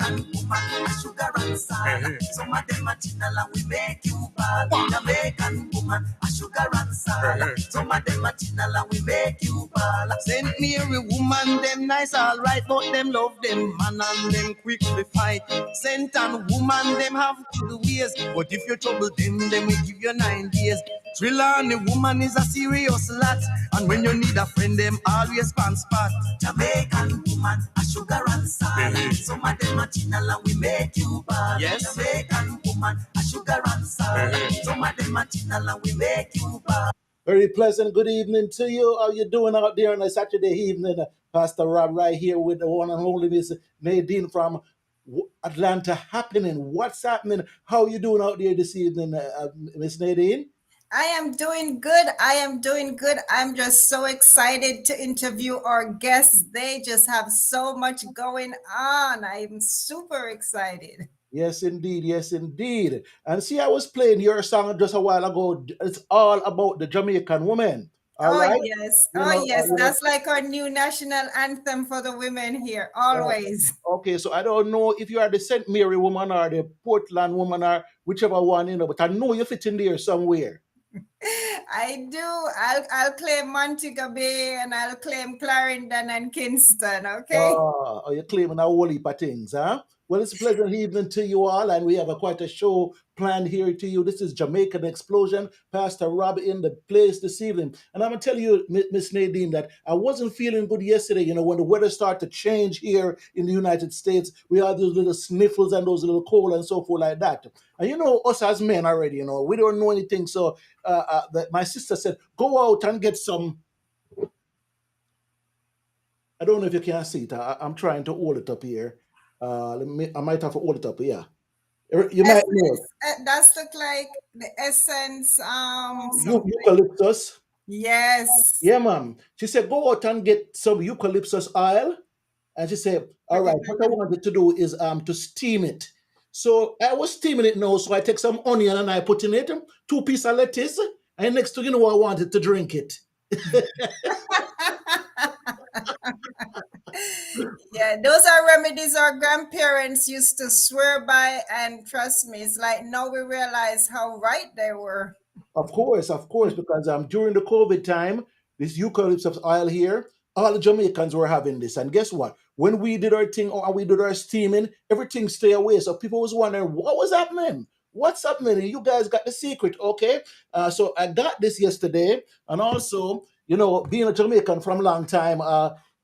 Jamaican woman, a sugar and salt. Some of them a channel and we make you ball. Jamaican woman, a sugar and salt. Some of them a channel and we make you ball. Saint Mary woman, them nice alright, but them love them man and them quick to fight. Saint and woman, them have good ways, but if you trouble them will give you 9 days. Trelawney woman is a serious lot, and when you need a friend, them always pan spot. Jamaican woman, a sugar and salt. Some of them a channel and we make you ball. Yes. Jamaican woman, a sugar and salt. Some of them a channel and we make you ball. Very pleasant good evening to you. How you doing out there on a Saturday evening? Pastor Rob right here with the one and only Miss Nadine from Atlanta Happening. What's happening? How you doing out there this evening, Miss Nadine? I am doing good. I'm just so excited to interview our guests. They just have so much going on. I'm super excited. Yes, indeed. Yes, indeed. And see, I was playing your song just a while ago. It's all about the Jamaican woman. All right? Yes. Yes. That's like our new national anthem for the women here, always. Okay, so I don't know if you are the St. Mary woman or the Portland woman or whichever one, but I know you fit in there somewhere. I do. I'll claim Montego Bay and I'll claim Clarendon and Kingston, okay? Oh, you're claiming a whole heap of things, huh? Well, it's a pleasant evening to you all, and we have quite a show planned here to you. This is Jamaican Explosion. Pastor Rob in the place this evening. And I'm going to tell you, Miss Nadine, that I wasn't feeling good yesterday. When the weather started to change here in the United States, we had those little sniffles and those little cold and so forth like that. And us as men already, we don't know anything. So my sister said, go out and get some. I don't know if you can see it. I'm trying to hold it up here. I might have to hold it up. Yeah, you might know. That's look like the essence. Eucalyptus. Yes. Yeah, ma'am. She said, go out and get some eucalyptus oil. And she said, all right, what I wanted to do is to steam it. So I was steaming it now. So I take some onion and I put in it 2 pieces of lettuce. And next thing you know, I wanted to drink it. Yeah, those are remedies our grandparents used to swear by, and trust me, it's like now we realize how right they were. Of course, because during the COVID time, this eucalyptus oil here, all the Jamaicans were having this. And guess what? When we did our thing or we did our steaming, everything stayed away. So people was wondering, what was happening? What's happening? You guys got the secret, okay? So I got this yesterday. And also, being a Jamaican from a long time,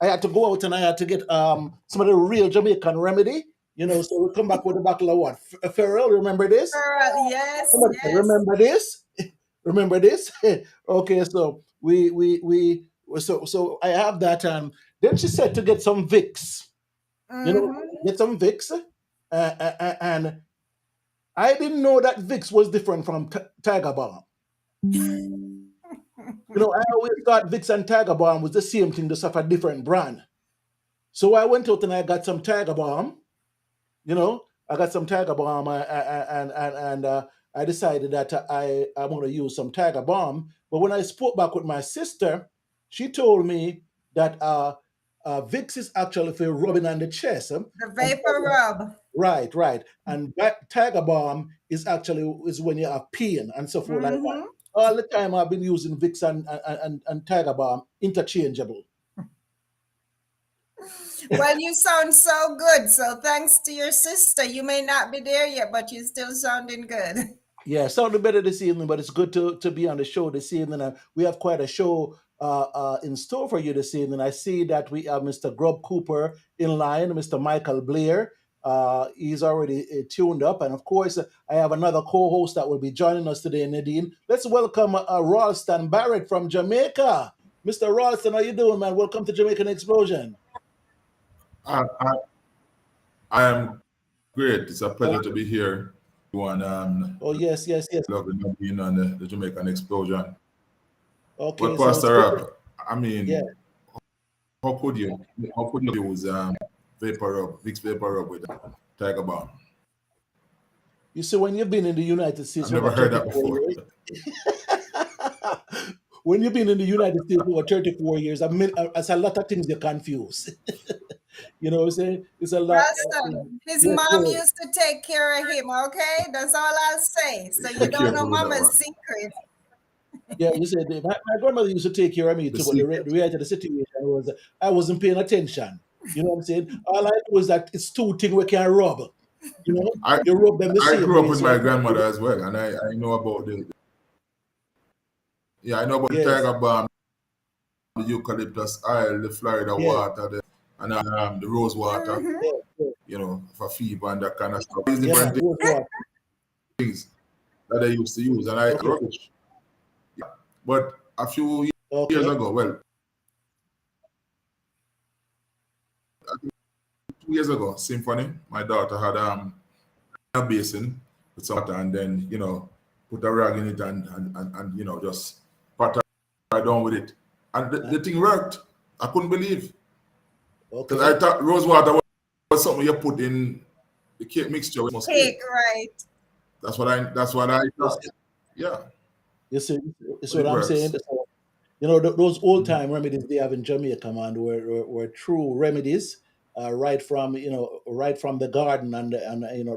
I had to go out and I had to get some of the real Jamaican remedy. So we come back with a bottle of what? Ferrell, remember this? Ferrell, yes. Remember this? Remember this? Okay, so so I have that, and then she said to get some Vicks. Get some Vicks, and I didn't know that Vicks was different from Tiger Balm. I always thought Vicks and Tiger Balm was the same thing, just have a different brand. So I went out and I got some Tiger Balm. I got some Tiger Balm, and I decided that I'm going to use some Tiger Balm. But when I spoke back with my sister, she told me that Vicks is actually for rubbing on the chest. The vapor rub. Right. And that Tiger Balm is when you have pain and so forth like that. All the time I've been using Vicks and Tiger Balm interchangeable. Well, you sound so good. So thanks to your sister. You may not be there yet, but you're still sounding good. Yeah, sounding better this evening, but it's good to be on the show this evening. We have quite a show in store for you this evening. I see that we have Mr. Grub Cooper in line, Mr. Michael Blair. He's already tuned up. And of course, I have another co-host that will be joining us today, Nadine. Let's welcome Ralston Barrett from Jamaica. Mr. Ralston, how you doing, man? Welcome to Jamaican Explosion. I am great. It's a pleasure to be here. Yes. Loving being on the Jamaican Explosion. Okay. But Pastor Rob, how could you use vapor rub, Vicks vapor rub with Tiger Balm? You see, when you've been in the United States, I've never heard that before. When you've been in the United States for 34 years, there's a lot of things you're confused. You know what I'm saying? It's a lot. Ralston, his Yes, mom sir. used to take care of him, okay? That's all I'll say. So you Be don't know careful with that one. mama's secret. Yeah, you said my grandmother used to take care of me The too, but the secret. reality of the situation was I wasn't paying attention. You know what I'm saying? All I know is that it's two things we can rub. You know, I you rub them the I same grew up way. with So my grandmother as well, and I know about I know about the yes, tiger balm, the eucalyptus oil, the Florida yes, water, and the rose water. Mhm. yes, yes. For fever and that kind of stuff. These Yeah, man, different rose water. things that I used to use, and I Okay, rubbish. Yeah. But a few years okay. ago, well, 2 years ago, Symphony, my daughter had a basin with some water, and then put a rag in it and just pat her down with it, and the thing worked. I couldn't believe, because I Okay. thought rose water was something you put in the cake mixture with Cake, mosquito. right. That's what I Yes. thought. Yeah, You see but what it I'm works. saying? So, those old Mhm. time remedies they have in Jamaica, man, were true remedies, right from the garden and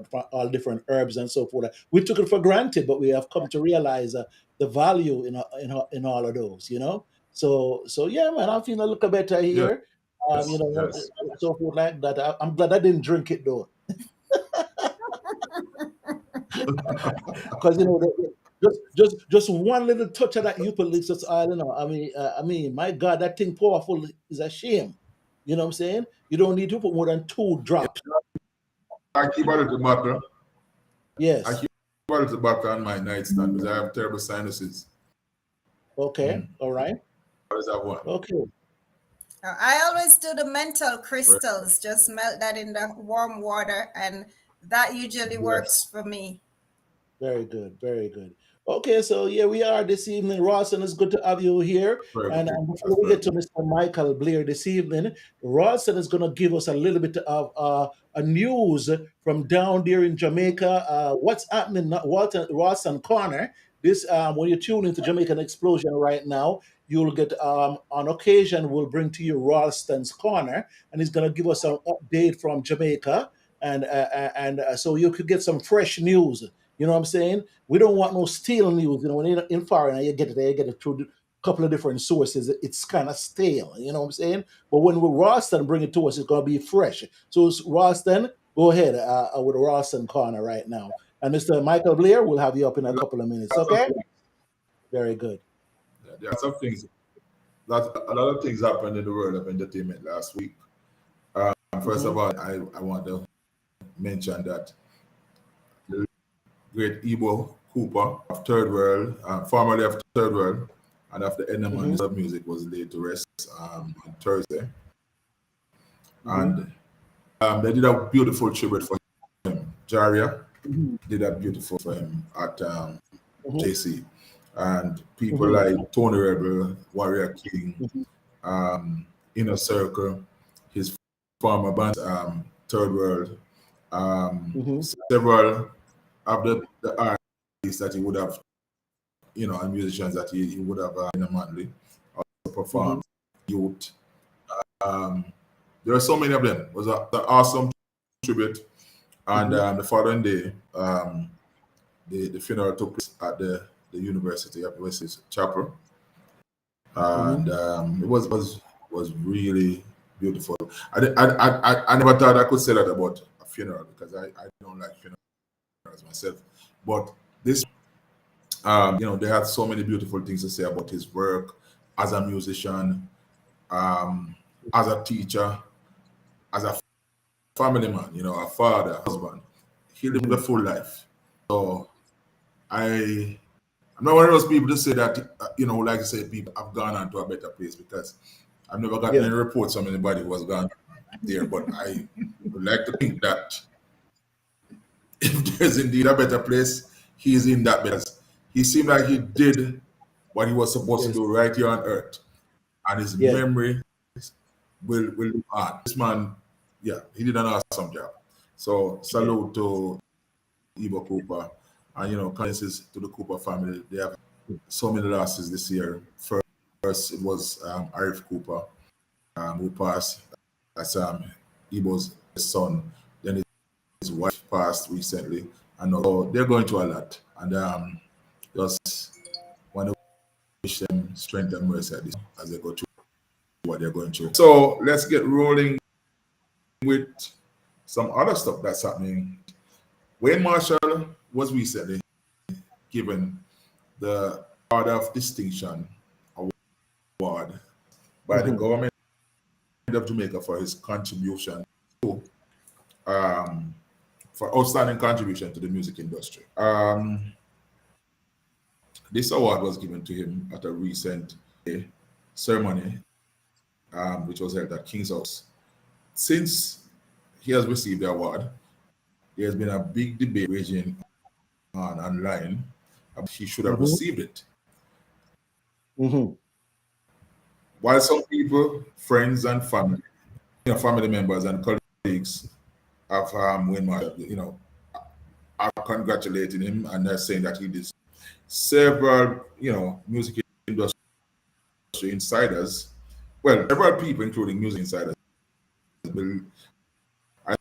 from all different herbs and so forth. We took it for granted, but we have come to realize the value in all of those. So yeah, man, I'm feeling a little better Yes, here. yes. So forth like that. I'm glad I didn't drink it though, because just one little touch of that eucalyptus oil, I mean, my God, that thing powerful is a shame. You know what I'm saying? You don't need to put more than 2 drops. I keep a little bottle. I Yes. keep a little bottle on my nightstand because I have terrible sinuses. Okay. Mm. All right. I always have one. Okay. I always do the mental Right. crystals, just melt that in the warm water, and that usually works Yes. for me. Very good, very good. Okay, so yeah, we are this evening. Rawson, it's good to have you here. Very And good. before That's we very get to good. Mr. Michael Blair this evening, Rawson is going to give us a little bit of a news from down there in Jamaica. What's happening, Walter Rawson Corner? This when you tune into Jamaican Explosion right now, you'll get on occasion we'll bring to you Ralston's Corner, and he's going to give us an update from Jamaica, and so you could get some fresh news. You know what I'm saying? We don't want no stale news. When you're in foreign, you get it through a couple of different sources. It's kind of stale. You know what I'm saying? But when we Ralston bring it to us, it's gonna be fresh. So Ralston, go ahead with Ralston Corner right now. And Mr. Michael Blair, we'll have you up in a couple of minutes. Lots of Okay? things. Very good. Yeah, there are some things. A lot of things happened in the world of entertainment last week. First Hmm. of all, I want to mention that the great Igbo Cooper of Third World, formerly of Third World, and after Hmm. Enemies of Music was laid to rest on Thursday. Hmm. And they did a beautiful tribute for him. Jaria Hmm. did a beautiful for him at Hmm. JC. And people Hmm. like Tony Rebel, Warrior King, Hmm. Inner Circle, his former band, Third World, Hmm. several of the artists that he would have, and musicians that he would have in a Manley also Hmm. performed, youth. Um, there are so many of them. It was an awesome tribute. And Hmm. the following day, the funeral took place at the University of Wessex Chapel. Hmm. And it was really beautiful. I never thought I could say that about a funeral because I don't like funerals myself. But this, they had so many beautiful things to say about his work as a musician, um, as a teacher, as a family man, a father, husband. He lived a Hmm. full life. So I'm not one of those people to say that, like I said, people have gone on to a better place, because I've never gotten Yeah. any reports from anybody who has gone there. But I would like to think that if there's indeed a better place, he's in that better. He seemed like he did what he was supposed to Yes. do right here on earth, and his Yeah. memory will live on. This man, yeah, he did an awesome job. So Yeah. salute to Eva Cooper, and condolences to the Cooper family. They have so many losses this year. First, it was Arif Cooper, who passed. That's Ibo's son. Then his wife passed recently, and so they're going through a lot. And just want to wish them strength and mercy at this as they go through what they're going through. So let's get rolling with some other stuff that's happening. Wayne Marshall was recently given the Order of Distinction Award by the government of Jamaica for his contribution to for outstanding contribution to the music industry. This award was given to him at a recent ceremony, which was held at King's House. Since he has received the award, there has been a big debate raging on online about he should have received it. While some people, friends and family, family members and colleagues of Wayne Marshall, are congratulating him and they're saying that he did. Several, music industry insiders, well, several people, including music insiders, are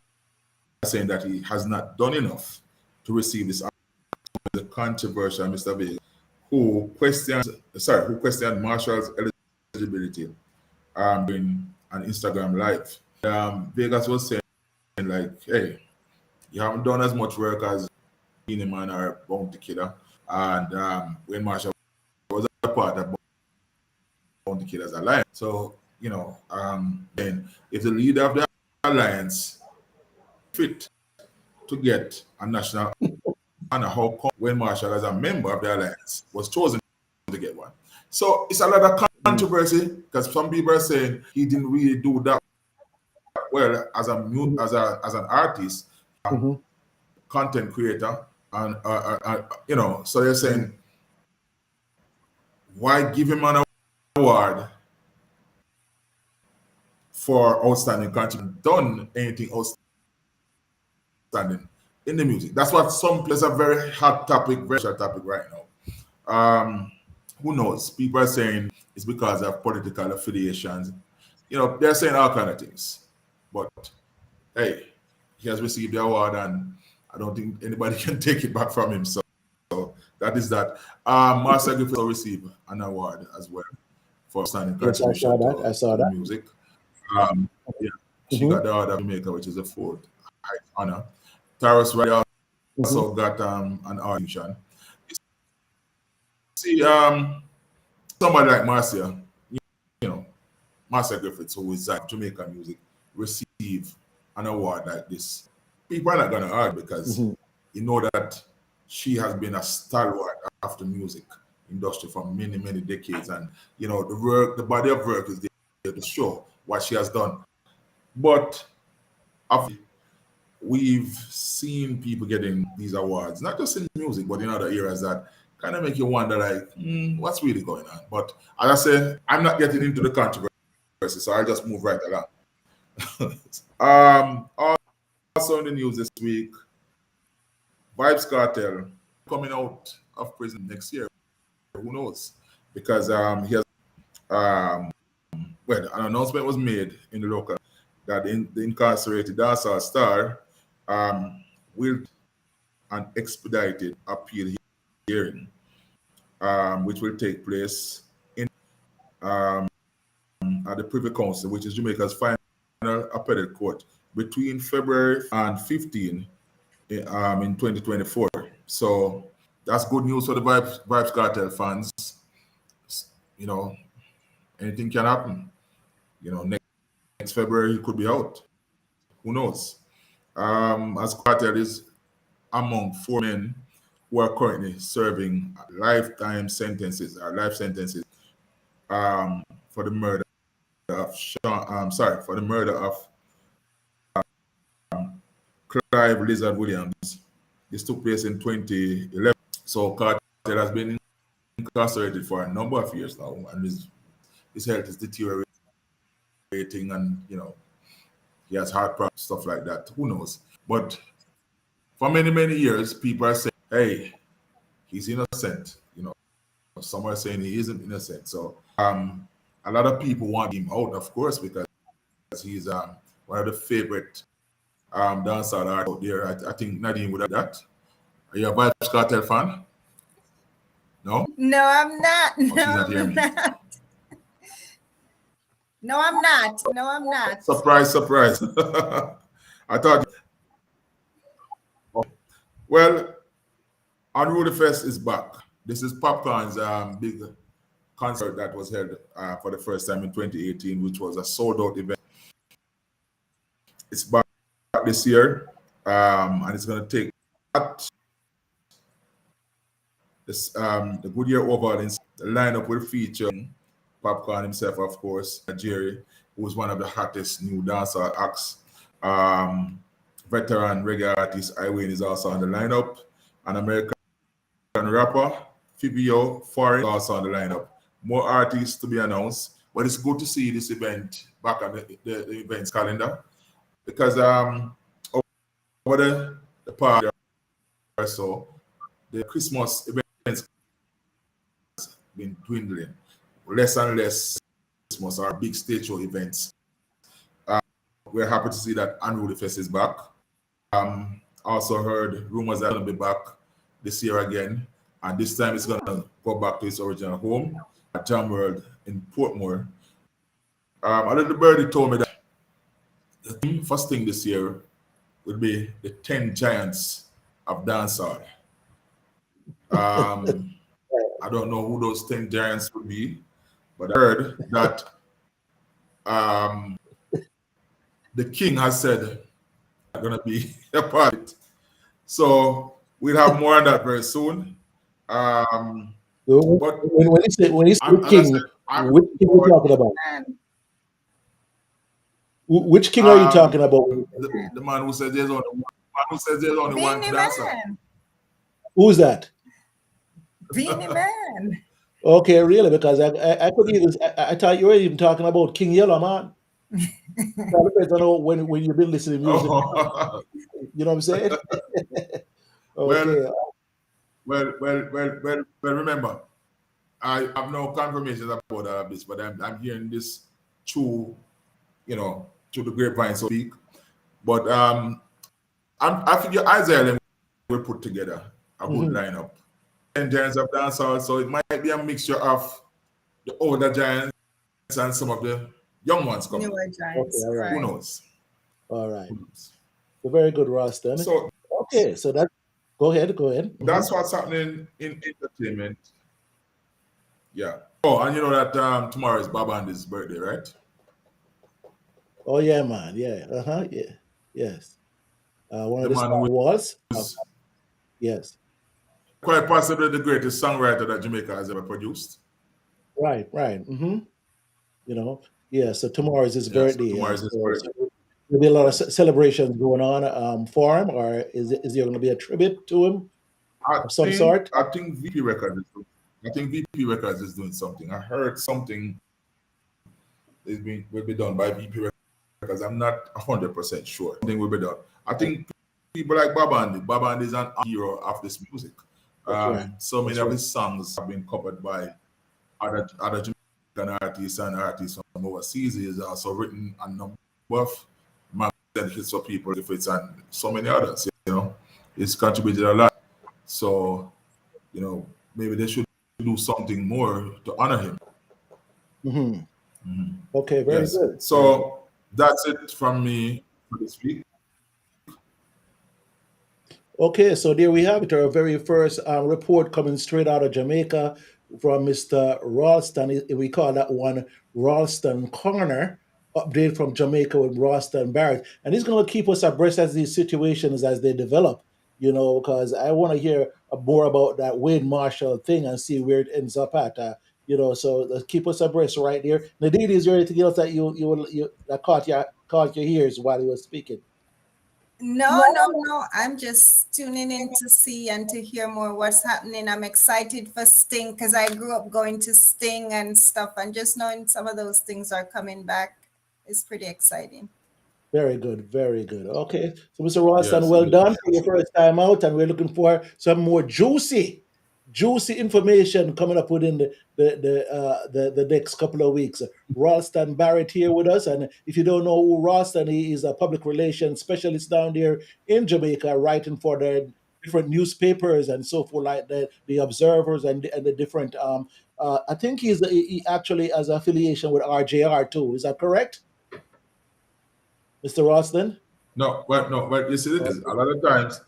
saying that he has not done enough to receive this. The controversial Mr. Vegas, who questioned Marshall's eligibility in an Instagram live. Vegas was saying, like, hey, you haven't done as much work as Beenie Man or Bounty Killer. And Wayne Marshall was a part of Bounty Killer's alliance. So, then if the leader of the alliance fit to get a national honor, how come Wayne Marshall, as a member of the alliance, was chosen to get one? So it's a lot of controversy because some people are saying he didn't really do that well as an artist, content creator, and so they're saying, why give him an award for outstanding contribution? Done anything outstanding in the music? That's what some places a very hot topic, very hot topic right now. Who knows? People are saying it's because of political affiliations. They're saying all kind of things. But hey, he has received the award, and I don't think anybody can take it back from him. So that is that. Marcia Griffith will receive an award as well for outstanding contribution to music. She got the Order of Jamaica, which is the fourth highest honor. Taurus Riley also got an audition. See, somebody like Marcia, Marcia Griffiths, who is like Jamaican music, receive an award like this. People are not going to argue because you know that she has been a stalwart of the music industry for many, many decades. And, the body of work is there to show what she has done. But we've seen people getting these awards, not just in music, but in other areas that kind of make you wonder, like, what's really going on? But as I said, I'm not getting into the controversy, so I'll just move right along. Also in the news this week, Vybz Kartel coming out of prison next year. Who knows? Because he has, an announcement was made in the local that the incarcerated dancehall star will an expedited appeal hearing, which will take place in at the Privy Council, which is Jamaica's final appellate court, between February and 15 in 2024. So that's good news for the Vybz Kartel fans. Anything can happen. Next February he could be out. Who knows? As Kartel is among 4 men who are currently serving life sentences for the murder of Clive Lizard Williams. This took place in 2011. So Kartel has been incarcerated for a number of years now, and his health is deteriorating, and he has heart problems, stuff like that. Who knows? But for many, many years, people are saying, hey, he's innocent. Some are saying he isn't innocent. So a lot of people want him out, of course, because he's one one of the favorite dancehall artists out there. I think Nadine would have that. Are you a Vibes Cartel fan? No? No, I'm not. Oh, she's not hearing me. No, I'm not. No, I'm not. Surprise, surprise. I thought. Well, Unruly Fest is back. This is Popcorn's big concert that was held for the first time in 2018, which was a sold-out event. It's back this year, and it's going to take this, the Goodyear Oval. The lineup will feature Popcorn himself, of course, Jerry, who is one of the hottest new dancehall acts. Veteran reggae artist Iwayne is also on the lineup. An American rapper, Fibio Forrest, also on the lineup. More artists to be announced, but it's good to see this event back on the events calendar, because over the past year or so, the Christmas events have been dwindling. Less and less Christmas or big stage show events. We're happy to see that Unruly Fest is back. Also heard rumors that it's going to be back this year again, and this time it's going to go back to its original home at Jam World in Portmore. A little birdie told me that the first thing this year would be the 10 giants of dancehall. I don't know who those 10 giants would be, but I heard that the king has said I'm going to be a part of it. So we'll have more on that very soon. But when you say king, which king are you talking about? Which king are you talking about? The man who says there's only one dancer. Who's that? Beanie Man. Okay, really? Because I could even I thought you were even talking about King Yellow, man. I don't know when you've been listening to music. You know what I'm saying? Okay. Well, remember, I have no confirmation about this, but I'm hearing this through the grapevine, so to speak. But I figure Isaiah will put together a good lineup. 10 giants of dancehall, so it might be a mixture of the older giants and some of the young ones coming. Newer giants. Okay, Who knows? All right. So very good, Roston. So okay, so that go ahead. That's what's happening in entertainment. Yeah. Oh, and you know that tomorrow is Babandi's birthday, right? Oh yeah, man. Yeah. Yeah. Yes. One of the man was. Yes. Quite possibly the greatest songwriter that Jamaica has ever produced. Right. Yeah. So tomorrow is his birthday. Tomorrow is his birthday. There'll be a lot of celebrations going on for him, or is there going to be a tribute to him of some sort? I think VP Records is doing something. I heard something will be done by VP Records. I'm not 100% sure. Something will be done. I think people like Babandi is an hero of this music. So many of his songs have been covered by other Jamaican artists and artists from overseas. He has also written a number of hits for people, if it's and so many others. He's contributed a lot. So, maybe they should do something more to honor him. Okay, very good. So that's it from me for this week. Okay, so there we have it, our very first report coming straight out of Jamaica from Mr. Ralston. We call that one Ralston Corner, update from Jamaica with Ralston Barrett. And he's going to keep us abreast as these situations as they develop, because I want to hear more about that Wade Marshall thing and see where it ends up at. So let's keep us abreast right there. Nadine, is there anything else that you that caught your ears while he was speaking? No. I'm just tuning in to see and to hear more what's happening. I'm excited for Sting because I grew up going to Sting and stuff, and just knowing some of those things are coming back is pretty exciting. Very good. Okay, so Mr. Ralston, well done for your first time out, and we're looking for some more juicy juicy information coming up within the next couple of weeks. Ralston Barrett here with us, and if you don't know who Ralston, he is a public relations specialist down there in Jamaica, writing for the different newspapers and so forth, like the Observers and the different. I think he actually has affiliation with RJR too. Is that correct, Mr. Ralston? No, but you see, this a lot of times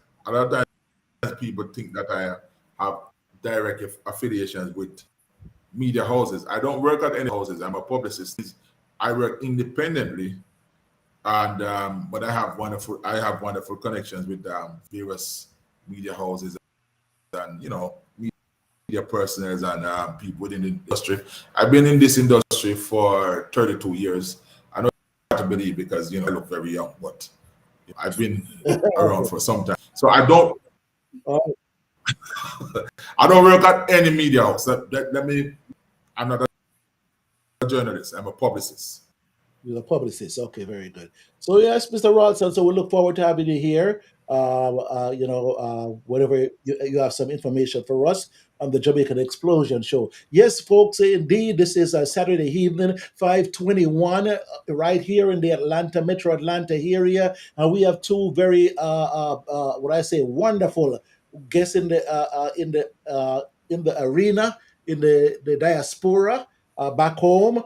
people think that I have direct affiliations with media houses. I don't work at any houses. I'm a publicist. I work independently, and but I have wonderful connections with various media houses and media personnel and people within the industry. I've been in this industry for 32 years. I know hard to believe because I look very young, but I've been around for some time. So I don't I don't work at any media house. I'm not a journalist. I'm a publicist. You're a publicist. Okay, very good. So yes, Mr. Ralston. So we look forward to having you here. Whenever you have some information for us on the Jamaican Explosion show. Yes, folks, indeed, this is a Saturday evening, 5:21, right here in the Metro Atlanta area, and we have two very, wonderful guests in the arena, in the diaspora, back home.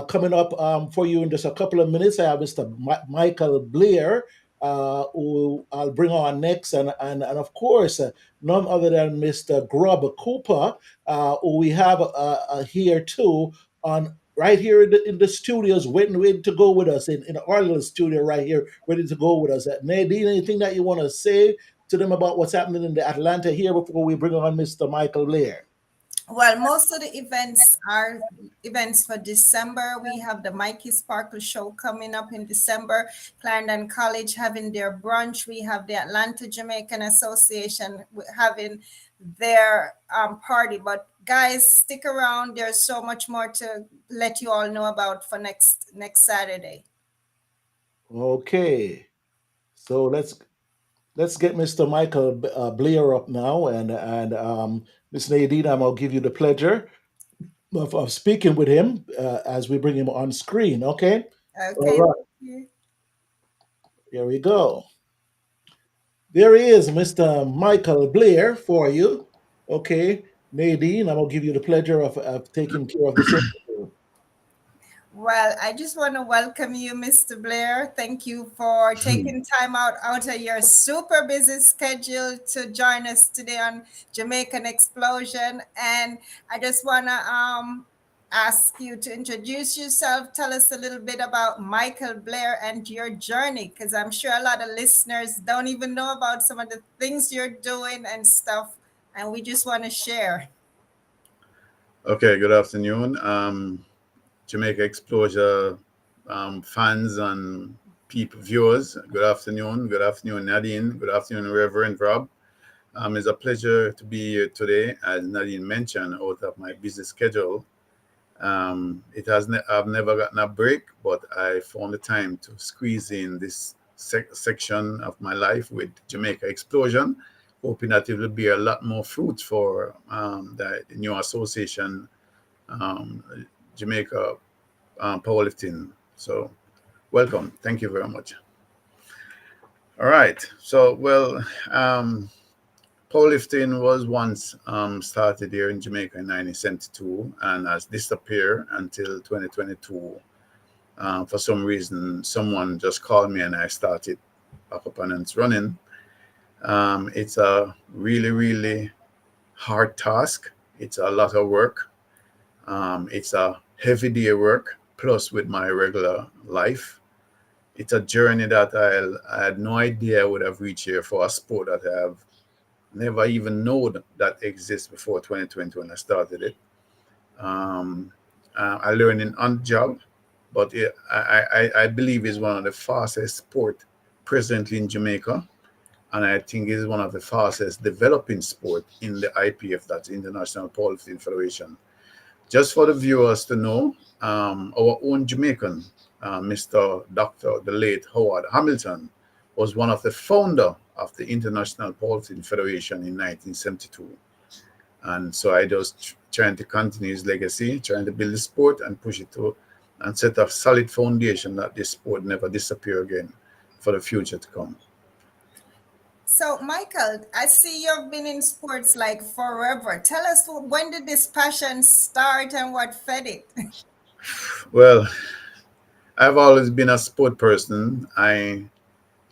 Coming up for you in just a couple of minutes, I have Mr. Michael Blair, who I'll bring on next, and of course, none other than Mr. Grub Cooper, who we have here too, on right here in the studios, waiting to go with us in our little studio right here, ready to go with us. Nadine, anything that you want to say to them about what's happening in the Atlanta here before we bring on Mr. Michael Blair? Well, most of the events are events for December. We have the Mikey Sparkle Show coming up in December. Clarendon College having their brunch. We have the Atlanta Jamaican Association having their party. But guys, stick around. There's so much more to let you all know about for next Saturday. Okay, so let's get Mr. Michael Blair up now, and Ms. Nadine, I'm gonna give you the pleasure of speaking with him as we bring him on screen. Okay. Okay. All right. Here we go. There he is, Mr. Michael Blair, for you. Okay, Nadine, I'm gonna give you the pleasure of taking care of this interview. Well, I just want to welcome you, Mr. Blair. Thank you for taking time out of your super busy schedule to join us today on Jamaican Explosion. And I just want to ask you to introduce yourself. Tell us a little bit about Michael Blair and your journey, because I'm sure a lot of listeners don't even know about some of the things you're doing and stuff. And we just want to share. Okay, good afternoon. Jamaica Explosion fans and viewers, good afternoon. Good afternoon, Nadine. Good afternoon, Reverend Rob. It's a pleasure to be here today, as Nadine mentioned, out of my busy schedule. I've never gotten a break, but I found the time to squeeze in this section of my life with Jamaica Explosion, hoping that it will be a lot more fruit for the new association, Jamaica powerlifting. So welcome. Thank you very much. All right. So, powerlifting was once started here in Jamaica in 1972 and has disappeared until 2022. For some reason, someone just called me and I started back up and it's running. It's a really, really hard task. It's a lot of work. It's a heavy day work, plus with my regular life. It's a journey that I had no idea I would have reached here for a sport that I have never even known that exists before 2020 when I started it. I learned it on the job, but I believe it's one of the fastest sport presently in Jamaica. And I think it's one of the fastest developing sport in the IPF, that's International Powerlifting Federation. Just for the viewers to know, our own Jamaican, Mr. Dr. the late Howard Hamilton, was one of the founder of the International Powerlifting Federation in 1972. And so I just trying to continue his legacy, trying to build the sport and push it to and set a solid foundation that this sport never disappear again for the future to come. So, Michael, I see you've been in sports like forever. Tell us, when did this passion start and what fed it? Well, I've always been a sport person. I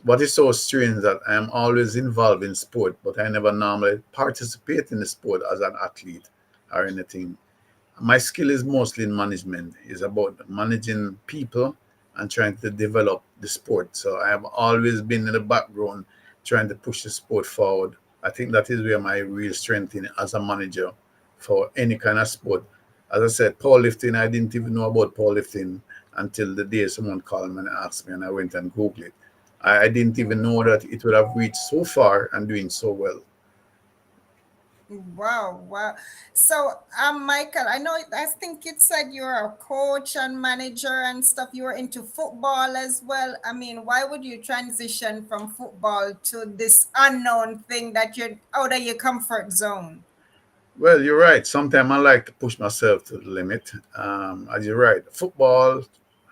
What is so strange that I am always involved in sport, but I never normally participate in the sport as an athlete or anything. My skill is mostly in management. It's about managing people and trying to develop the sport. So I have always been in the background trying to push the sport forward. I think that is where my real strength in as a manager for any kind of sport. As I said, powerlifting, I didn't even know about powerlifting until the day someone called me and asked me, and I went and Googled it. I didn't even know that it would have reached so far and doing so well. Wow, wow. So, Michael, I think it said you're a coach and manager and stuff. You were into football as well. I mean, why would you transition from football to this unknown thing that you're out of your comfort zone? Well, you're right. Sometimes I like to push myself to the limit. As you're right, football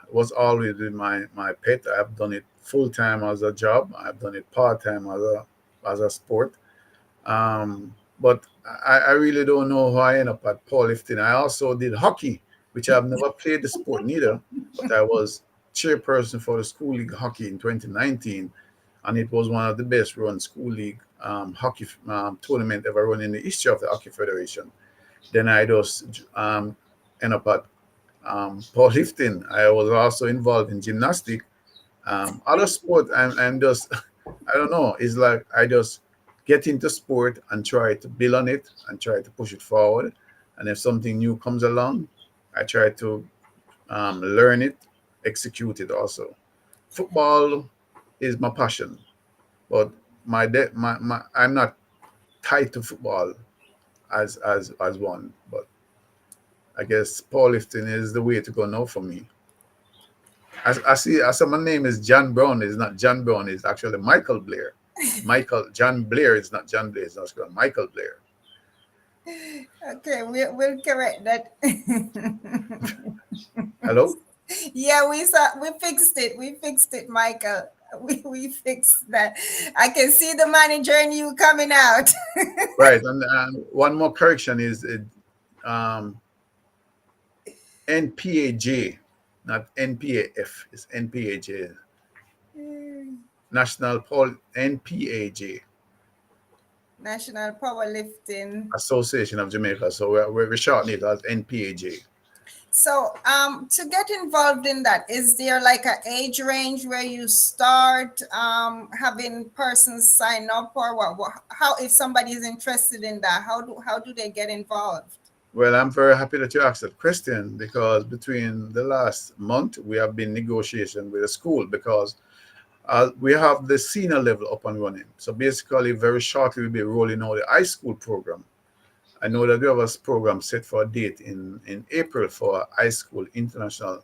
was always been my pet. I've done it full time as a job. I've done it part time as a sport. But I really don't know how I end up at powerlifting. I also did hockey, which I've never played the sport neither, but I was chairperson for the school league hockey in 2019, and it was one of the best run school league hockey tournament ever run in the history of the Hockey Federation. Then I just end up at powerlifting. I was also involved in gymnastics. Other sport, I'm just, I don't know. It's like I just get into sport and try to build on it and try to push it forward. And if something new comes along, I try to learn it, execute it also. Football is my passion, but I'm not tied to football as one. But I guess powerlifting is the way to go now for me. I see. I saw my name is John Brown. It's not John Brown. It's actually Michael Blair. Michael John Blair is not John Blair. It's not Michael Blair. Okay, we'll correct that. Hello. Yeah, we fixed it. We fixed it, Michael. We fixed that. I can see the manager and you coming out. Right. And one more correction is um, NPAJ, not NPAF. It's NPAJ. National Pol NPAJ. National Powerlifting. Association of Jamaica. So we're shortening it as NPAJ. So, to get involved in that, is there like an age range where you start having persons sign up, or how, if somebody is interested in that, how do they get involved? Well, I'm very happy that you asked that question because between the last month we have been negotiation with the school because we have the senior level up and running. So basically, very shortly we'll be rolling out the high school program. I know that we have a program set for a date in April for a high school international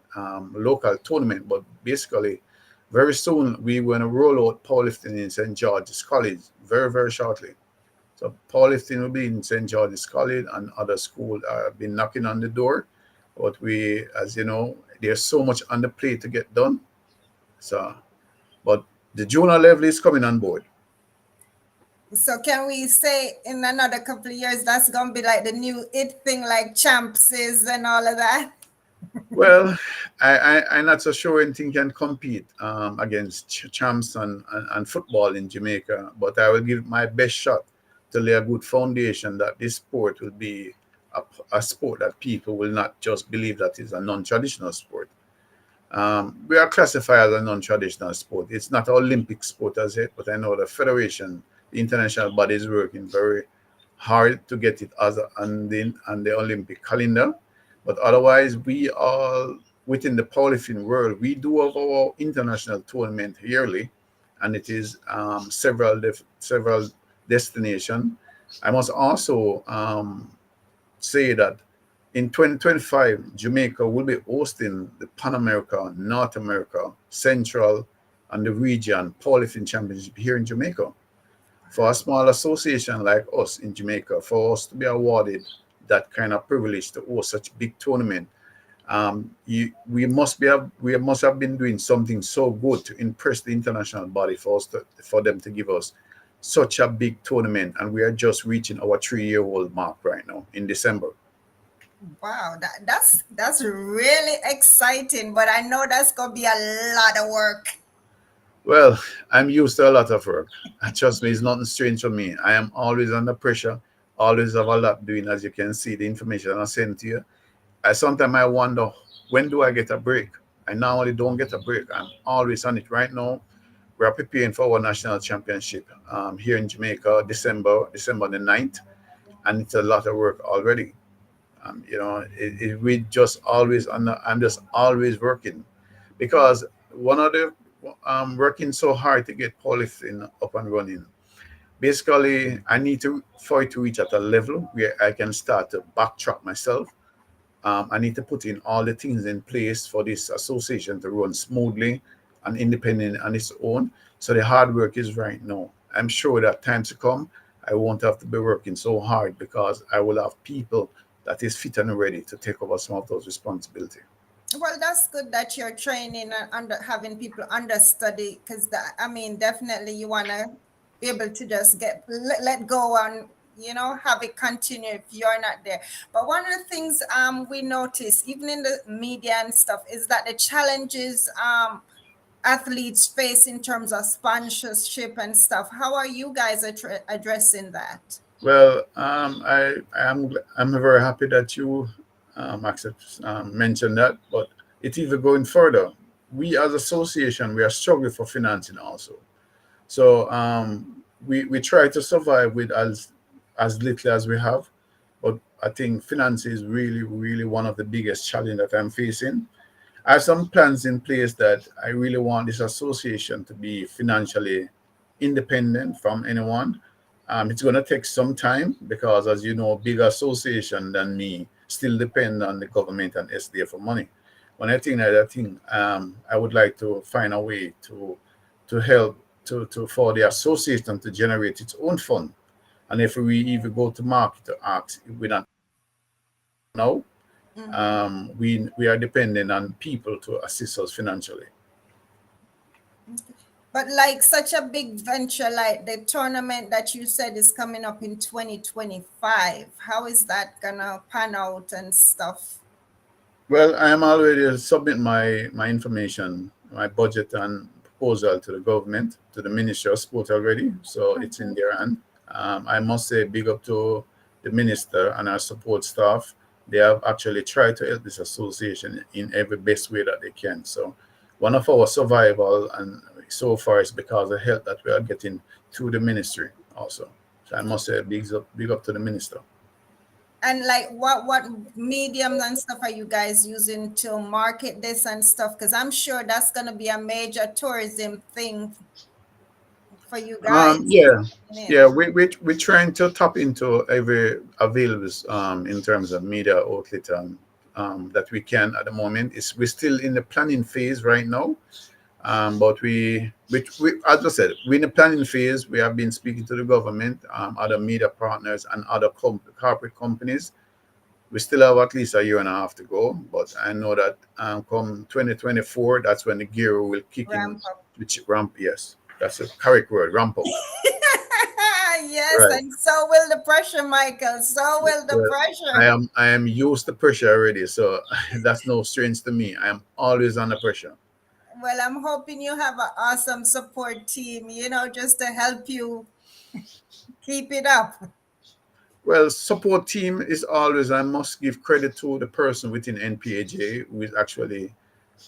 local tournament, but basically very soon we're going to roll out powerlifting in St. George's College very, very shortly. So powerlifting will be in St. George's College and other schools have been knocking on the door. But we, as you know, there's so much on the plate to get done. So, but the junior level is coming on board. So can we say in another couple of years that's gonna be like the new it thing, like champs is and all of that? Well, I'm not so sure anything can compete against champs and football in Jamaica, but I will give my best shot to lay a good foundation that this sport will be a sport that people will not just believe that is a non-traditional sport. We are classified as a non-traditional sport. It's not an Olympic sport as yet, but I know the federation, the international body is working very hard to get it as on the Olympic calendar. But otherwise, we are within the powerlifting world. We do have our international tournament yearly, and it is several destinations. I must also say that in 2025, Jamaica will be hosting the Pan America, North America, Central, and the region powerlifting championship here in Jamaica. For a small association like us in Jamaica, for us to be awarded that kind of privilege to host such a big tournament, we must have been doing something so good to impress the international body for them to give us such a big tournament, and we are just reaching our 3-year-old mark right now in December. Wow, that's really exciting, but I know that's gonna be a lot of work. Well, I'm used to a lot of work. Trust me, it's nothing strange for me. I am always under pressure, always have a lot doing, as you can see, the information I send to you. Sometimes I wonder, when do I get a break? I normally don't get a break. I'm always on it. Right now, we are preparing for our national championship here in Jamaica, December the 9th, and it's a lot of work already. We just always, I'm just always working, because one of the working so hard to get powerlifting up and running. Basically, I need to for it to reach at a level where I can start to backtrack myself. I need to put in all the things in place for this association to run smoothly and independent on its own. So the hard work is right now. I'm sure that time to come, I won't have to be working so hard, because I will have people that is fit and ready to take over some of those responsibilities. Well, that's good that you're training and having people understudy, because that, I mean, definitely you want to be able to just let go and have it continue if you're not there. But one of the things we notice even in the media and stuff is that the challenges athletes face in terms of sponsorship and stuff. How are you guys addressing that? Well, I'm very happy that you mentioned that, but it's even going further. We as association, we are struggling for financing also. So we try to survive with as little as we have, but I think finance is really, really one of the biggest challenge that I'm facing. I have some plans in place that I really want this association to be financially independent from anyone. It's going to take some time, because, as you know, bigger association than me still depend on the government and SDA for money. When I think that, I would like to find a way to help to for the association to generate its own fund. And if we even go to market to ask, we don't know, we are dependent on people to assist us financially. But like such a big venture like the tournament that you said is coming up in 2025, how is that gonna pan out and stuff? Well, I am already submit my information, my budget and proposal to the government, to the Ministry of Sport already. So it's in their hand. I must say big up to the minister and our support staff. They have actually tried to help this association in every best way that they can. So one of our survival and so far is because of help that we are getting through the ministry also. So I must say big up to the minister. And like what mediums and stuff are you guys using to market this and stuff? Because I'm sure that's gonna be a major tourism thing for you guys. Yeah, Yeah. yeah. We're trying to tap into every available in terms of media outlet that we can at the moment. We're still in the planning phase right now. But as I said, we're in the planning phase. We have been speaking to the government, other media partners, and other corporate companies. We still have at least a year and a half to go, but I know that come 2024, that's when the gear will kick in. Ramp up. Which ramp? Yes, that's a correct word. Ramp up. Yes, Right. and so will the pressure, Michael. So will the Well, pressure. I am used to pressure already, so that's no strange to me. I am always under pressure. Well, I'm hoping you have an awesome support team, just to help you keep it up. Well, support team is always, I must give credit to the person within NPAJ who is actually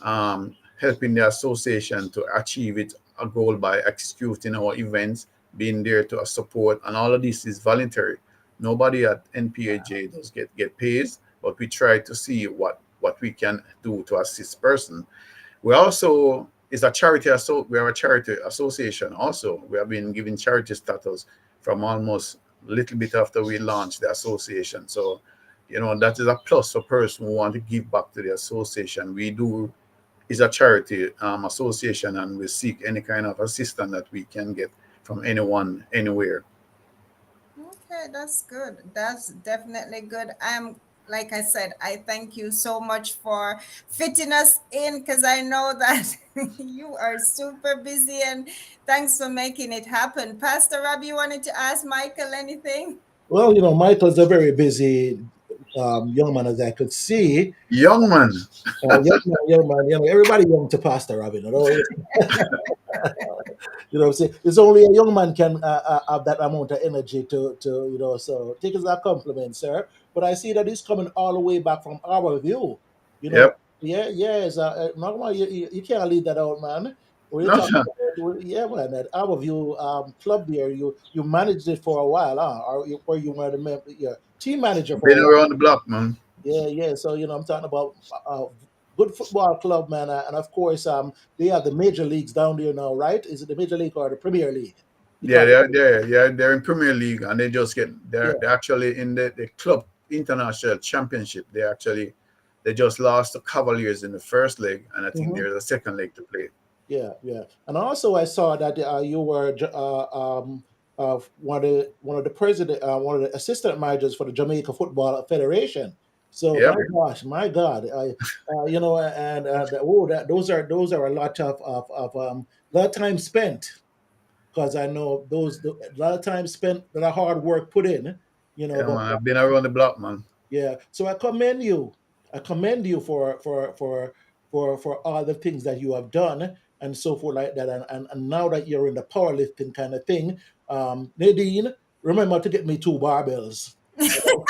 helping the association to achieve it a goal by executing our events, being there to support, and all of this is voluntary. Nobody at NPAJ does get paid, but we try to see what we can do to assist person. We also is a charity. We are a charity association. Also, we have been given charity status from almost a little bit after we launched the association. So, that is a plus for person who want to give back to the association. We do is a charity association, and we seek any kind of assistance that we can get from anyone, anywhere. Okay, that's good. That's definitely good. Like I said, I thank you so much for fitting us in because I know that you are super busy and thanks for making it happen. Pastor Rob, you wanted to ask Michael anything? Well, Michael's a very busy young man, as I could see. Young man. Young man, everybody young to Pastor Robin. What I'm saying? It's only a young man can have that amount of energy to so take it as a compliment, sir. But I see that he's coming all the way back from our view. Yep. Yeah, yes. Normal, you can't leave that out, man. When you No, talk about, yeah, man, at our view club there, you managed it for a while, huh? Or you were the your team manager for a been while. around the block, man. Yeah, yeah. So I'm talking about good football club, man, and of course, they have the major leagues down there now, right? Is it the major league or the Premier League? You Yeah, talk, they're in Premier League, and they just get yeah. they're actually in the club international championship. They just lost the Cavaliers in the first leg, and I think Mhm. there's a second leg to play. Yeah, yeah. And also, I saw that you were one of the president, one of the assistant managers for the Jamaica Football Federation. So Yep. my gosh, my God, and those are a lot of time spent, because I know a lot of time spent, a lot of hard work put in. Yeah, But man. I've been around the block, man. yeah, so I commend you. I commend you for all the things that you have done and so forth like that. And now that you're in the powerlifting kind of thing, Nadine, remember to get me 2 barbells. I start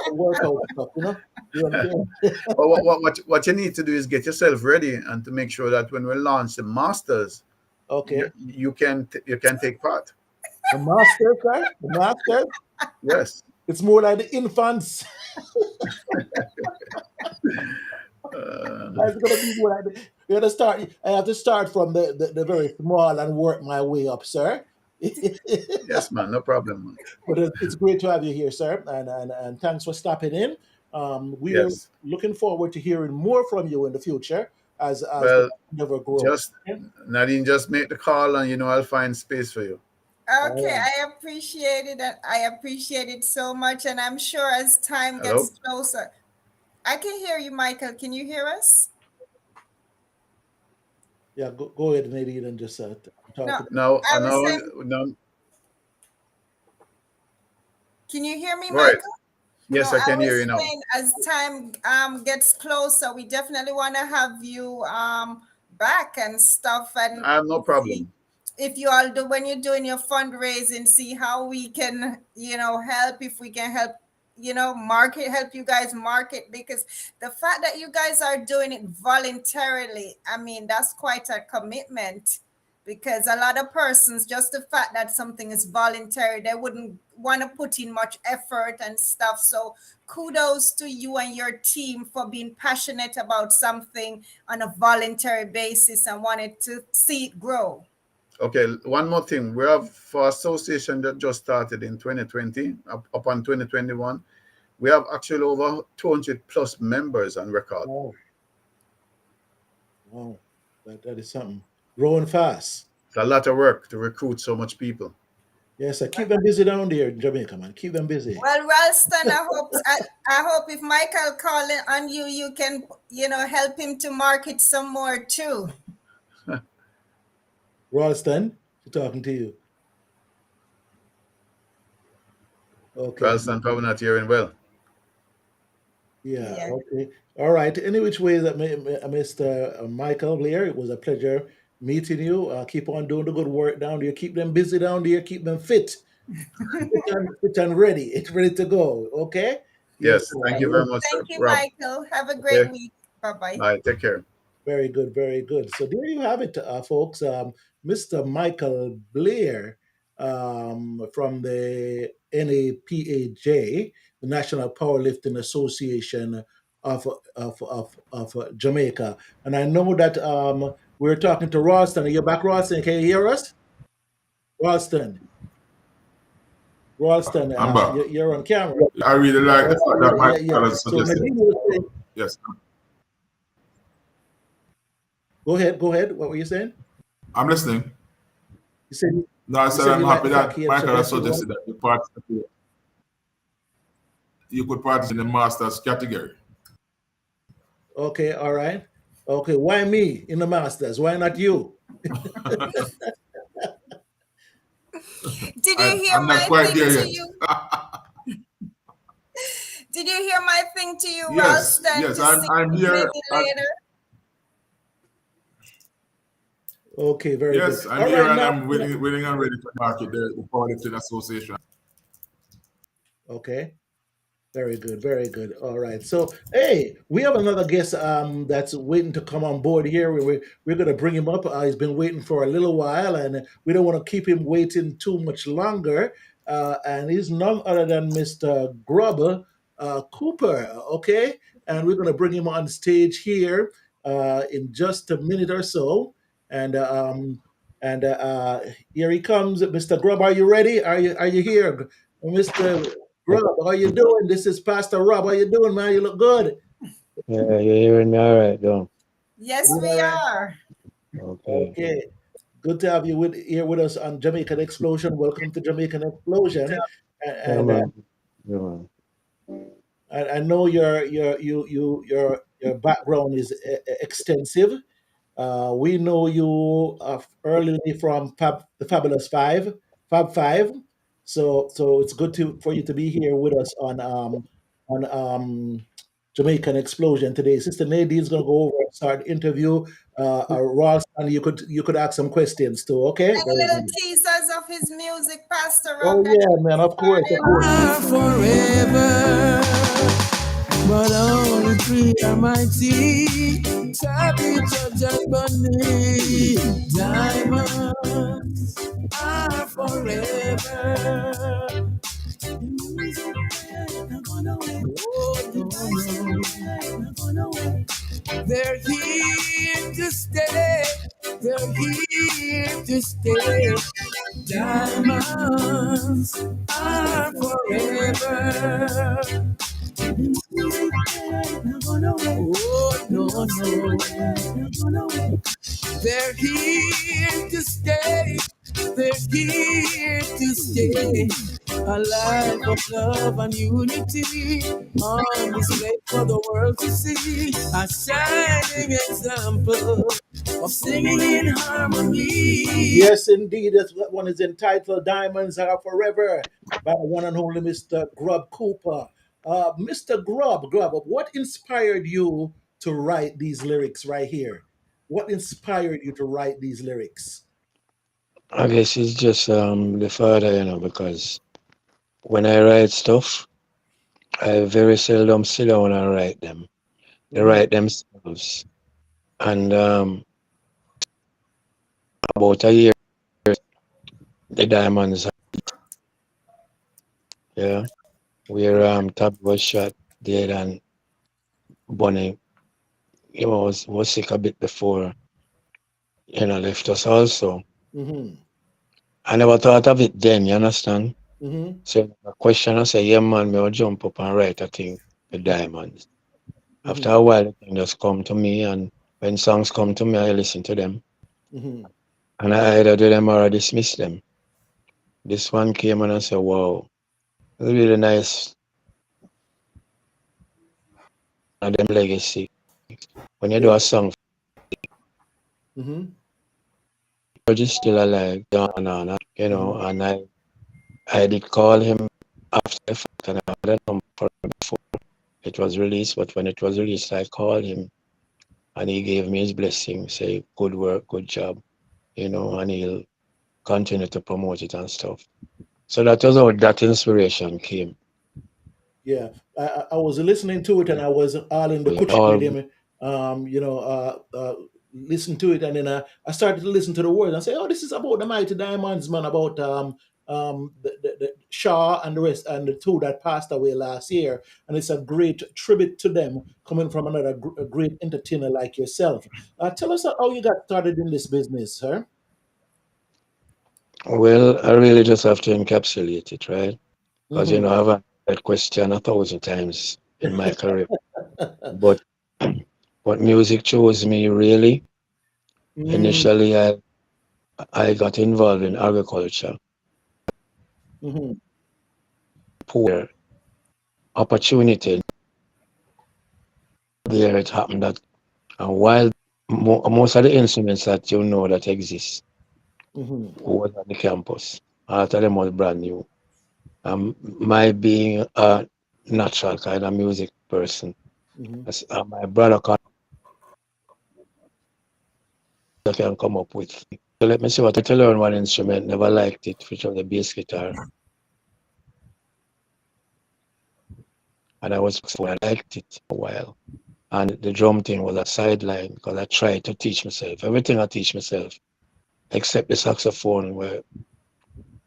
the workout stuff. You know what I'm saying? But what you need to do is get yourself ready and to make sure that when we launch the masters, Okay, you can take part. the master, sir, the master. Yes. It's more like the infants. It's gonna be more like you gotta start. I have to start from the very small and work my way up, sir. Yes, man. No problem, man. But it's great to have you here, sir, and thanks for stopping in. We're Yes. looking forward to hearing more from you in the future as the Well, endeavor grows. just Nadine, just make the call, and I'll find space for you. Okay, All I appreciate it. And I appreciate it so much. And I'm sure as time Hello. gets closer, I can hear you, Michael. Can you hear us? Yeah, go ahead, Nadine, and just No, talk. Now, I was now, saying, now, can you hear me, right. Michael? No, Yes, I I can hear you was now. saying as time gets closer, we definitely want to have you back and stuff and I have no see problem. if you all do when you're doing your fundraising, see how we can, help if we can help, help you guys market because the fact that you guys are doing it voluntarily, I mean, that's quite a commitment because a lot of persons, just the fact that something is voluntary, they wouldn't want to put in much effort and stuff. So kudos to you and your team for being passionate about something on a voluntary basis and wanted to see it grow. Okay, one more thing. We have for association that just started in 2020, up on 2021. We have actually over 200 plus members on record. Wow, wow, that is something. Growing fast. It's a lot of work to recruit so much people. Yes, I keep them busy down there in Jamaica, man. Keep them busy. Well, Ralston, I hope if Michael calling on you, you can help him to market some more too. Ralston, talking to you. Okay. Ralston probably not hearing well. Yeah. Yeah. Okay. All right. Any which way that Mr. Michael Blair, it was a pleasure meeting you. Keep on doing the good work down there. Keep them busy down there. Keep them fit, fit and ready. It's ready to go. Okay. Yes. Yes, thank you very much, Thank sir. you, Rob. Michael. Have a great Okay. week. Bye-bye. All right, take care. Very good, very good. So there you have it, folks. Mr. Michael Blair from the NAPAJ, the National Powerlifting Association of Jamaica. And I know that we're talking to Ralston. Are you back, Ralston? Can you hear us? Ralston, I'm back. you're on camera. I really like the fact that Yeah. Michael has So suggested. Nadine was saying, Yes, go ahead. What were you saying? I'm listening. said No, I you said said I'm you like happy the fact that he had Michael has suggested one. suggested that you could participate in the masters category. Okay, all right. Okay, why me in the Masters? Why not you? Did you hear I'm not my quite thing there to yet. you? Did you hear my thing to you, Yes, Ralston, yes, to sing I'm here. maybe later? Okay, very good. Yes, I'm All here right, and now. I'm willing and ready to market the Powerlifting Association. Okay. Very good, very good. All right. So, hey, we have another guest that's waiting to come on board here. We're going to bring him up. He's been waiting for a little while, and we don't want to keep him waiting too much longer. And he's none other than Mr. Grubber Cooper. Okay, and we're going to bring him on stage here in just a minute or so. And here he comes, Mr. Grub. Are you ready? Are you here, Mr. Rob? How you doing? This is Pastor Rob. How you doing, man? You look good. Yeah, you're hearing me all right, though. Yes, You we all right? are. Okay. Okay. Good to have you here with us on Jamaican Explosion. Welcome to Jamaican Explosion. And, Yeah, and man. Yeah, man. I know your background is extensive. We know you early from the Fabulous Five, Fab Five. So it's good for you to be here with us on Jamaican Explosion today. Sister Nadine's gonna go over and start the interview. Ross, and you could ask some questions too. Okay, And a very little good. teasers of his music, Pastor Oh Rob. That yeah, man. Of course, of course. Are forever, but only three are mighty. Savage, Judge, and Bunny. Diamonds are forever. Oh, no. They're here to stay. They're here to stay. Diamonds are forever. Oh, no. They're here to stay. They're here to stay. A life of love and unity on display for the world to see. A shining example of singing in harmony. Yes, indeed. That one is entitled "Diamonds Are Forever" by the one and only Mr. Grub Cooper. Mr. Grub, what inspired you to write these lyrics right here? What inspired you to write these lyrics? I guess it's just the father, because when I write stuff, I very seldom sit down and write them. They Mhm, write themselves. And about a year, the diamonds, yeah, where Tab was shot dead and Bonnie, was sick a bit before, left us also. mhm, I never thought of it then, you understand? mhm, So the question I say, yeah man, me will jump up and write a thing with diamonds. After mhm, a while, the thing just come to me, and when songs come to me, I listen to them, mhm. and I either do them or I dismiss them. This one came and I said, wow, it's really nice. And them legacy. When you do Yeah. a song, Mhm, George is still alive, John, mhm, and I did call him after the fact, and I had a number for him before it was released, but when it was released, I called him, and he gave me his blessing, say, good work, good job, and he'll continue to promote it and stuff. So that was how that inspiration came. yeah. I was listening to it and I was all in the We kuch all, rhythm, listen to it, and then I started to listen to the words and say, "Oh, this is about the mighty diamonds, man. About the Shaw and the rest and the two that passed away last year, and it's a great tribute to them coming from another a great entertainer like yourself. Tell us how you got started in this business, sir." well, I really just have to encapsulate it, right? Because, Mm-hmm. I've had that question 1,000 times in my career. But what music chose me really, Mm, initially, I got involved in agriculture. Mm-hmm. Poor opportunity there. It happened that while most of the instruments that you know that exist Mm-hmm. was on the campus, all of them was brand new. My being a natural kind of music person, Mm-hmm. my brother can come up with. So let me see what I learn one instrument. Never liked it, which was the bass guitar, and I liked it a while. And the drum thing was a sideline because I tried to teach myself everything. I teach myself except the saxophone, where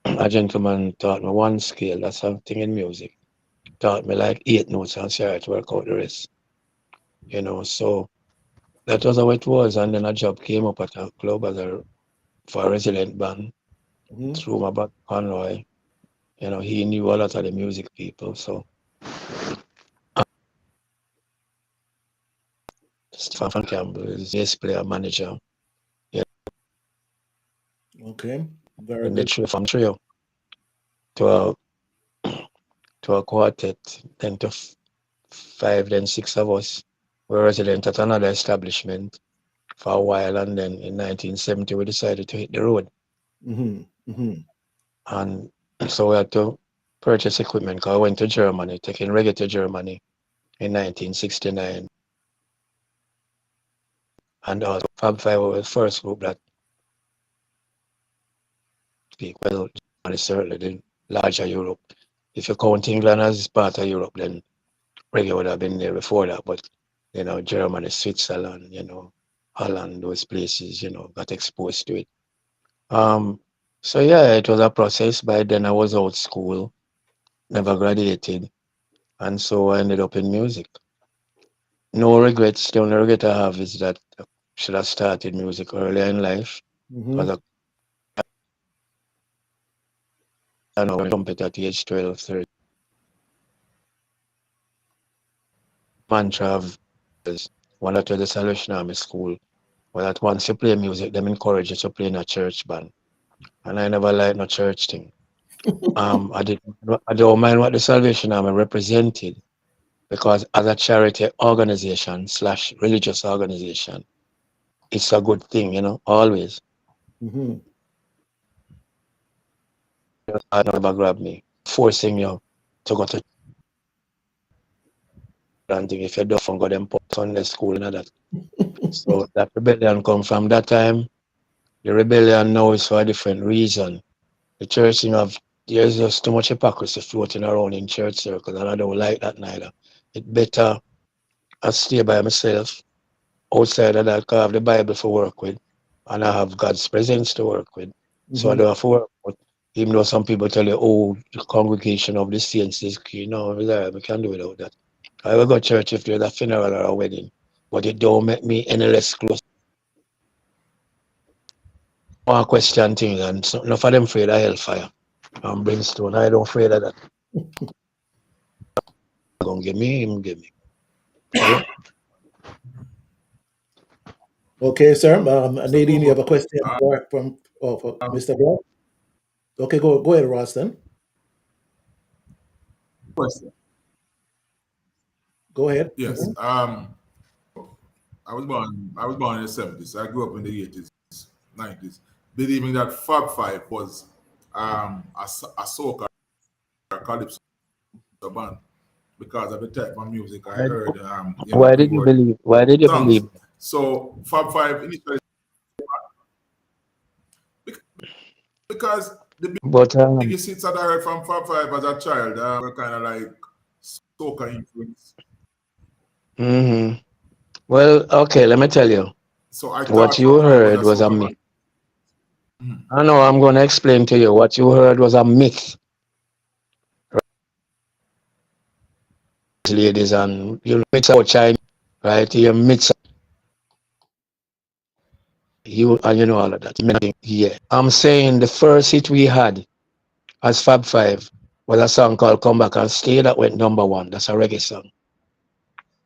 a gentleman taught me one scale. That's something in music. Taught me like 8 notes and say I had to work out the rest. So that was how it was. And then a job came up at a club for a resident band Mm-hmm. through my brother Conroy. He knew a lot of the music people. So Stefan Campbell is bass player, manager. Okay. Very Then they good. threw from trio to a quartet, then to five, then six of us were resident at another establishment for a while. And then in 1970, we decided to hit the road. Mm-hmm. Mm-hmm. And so we had to purchase equipment because I went to Germany, taking reggae to Germany in 1969. And also Fab Five was the first group that speak well. Germany certainly the larger Europe. If you count England as part of Europe, then reggae would have been there before that. But Germany, Switzerland, Holland, those places, got exposed to it. So yeah, it was a process. By then I was out school, never graduated, and so I ended up in music. No regrets. The only regret I have is that I should have started music earlier in life. Mm-hmm. Because I know I trumpet at age 12, 13. Mantra of one that was the Salvation Army school. Well, that once you play music, them encourage you to play in a church band. And I never liked no church thing. I don't mind what the Salvation Army represented, because as a charity organization / religious organization, it's a good thing, always. Mm-hmm. I never grab me, forcing you to go to planting if you don't go them Sunday school and that. So that rebellion come from that time. The rebellion now is for a different reason. The church there's just too much hypocrisy floating around in church circles, and I don't like that neither. It better I stay by myself. Outside of that, I have the Bible to work with, and I have God's presence to work with. So I Mm-hmm. don't have to work with, even though some people tell you, oh, the congregation of the saints is key. No, we can't do without that. I will go to church if there's a funeral or a wedding, but it don't make me any less close. One question thing, and so, enough of them afraid of hellfire and brimstone. I don't afraid of that. Gonna give me, him give me. Follow? Okay, sir. So Nadine, you have Bobo, a question for Mr. Brown? Okay, go ahead, Ross, then. question. Go ahead. Yes. Mm-hmm. I was born in the 70s. I grew up in the 80s, 90s, believing that Fab Five was a soca or calypso band because of the type of music I heard, Why did you toward believe? Why did you songs. believe? So Fab Five initially, because the But biggest hits that I heard from Fab Five as a child were kind of like soca influence. well, okay, let me tell you. So I What thought you Fab Five was heard a was a soca myth. band. Mhm. I know I'm going to explain to you. What you heard was a myth, ladies, and you mix out Chinese, right? You mix you and you know all of that. Yeah. I'm saying the first hit we had as Fab Five was a song called Come Back and Stay that went #1. That's a reggae song.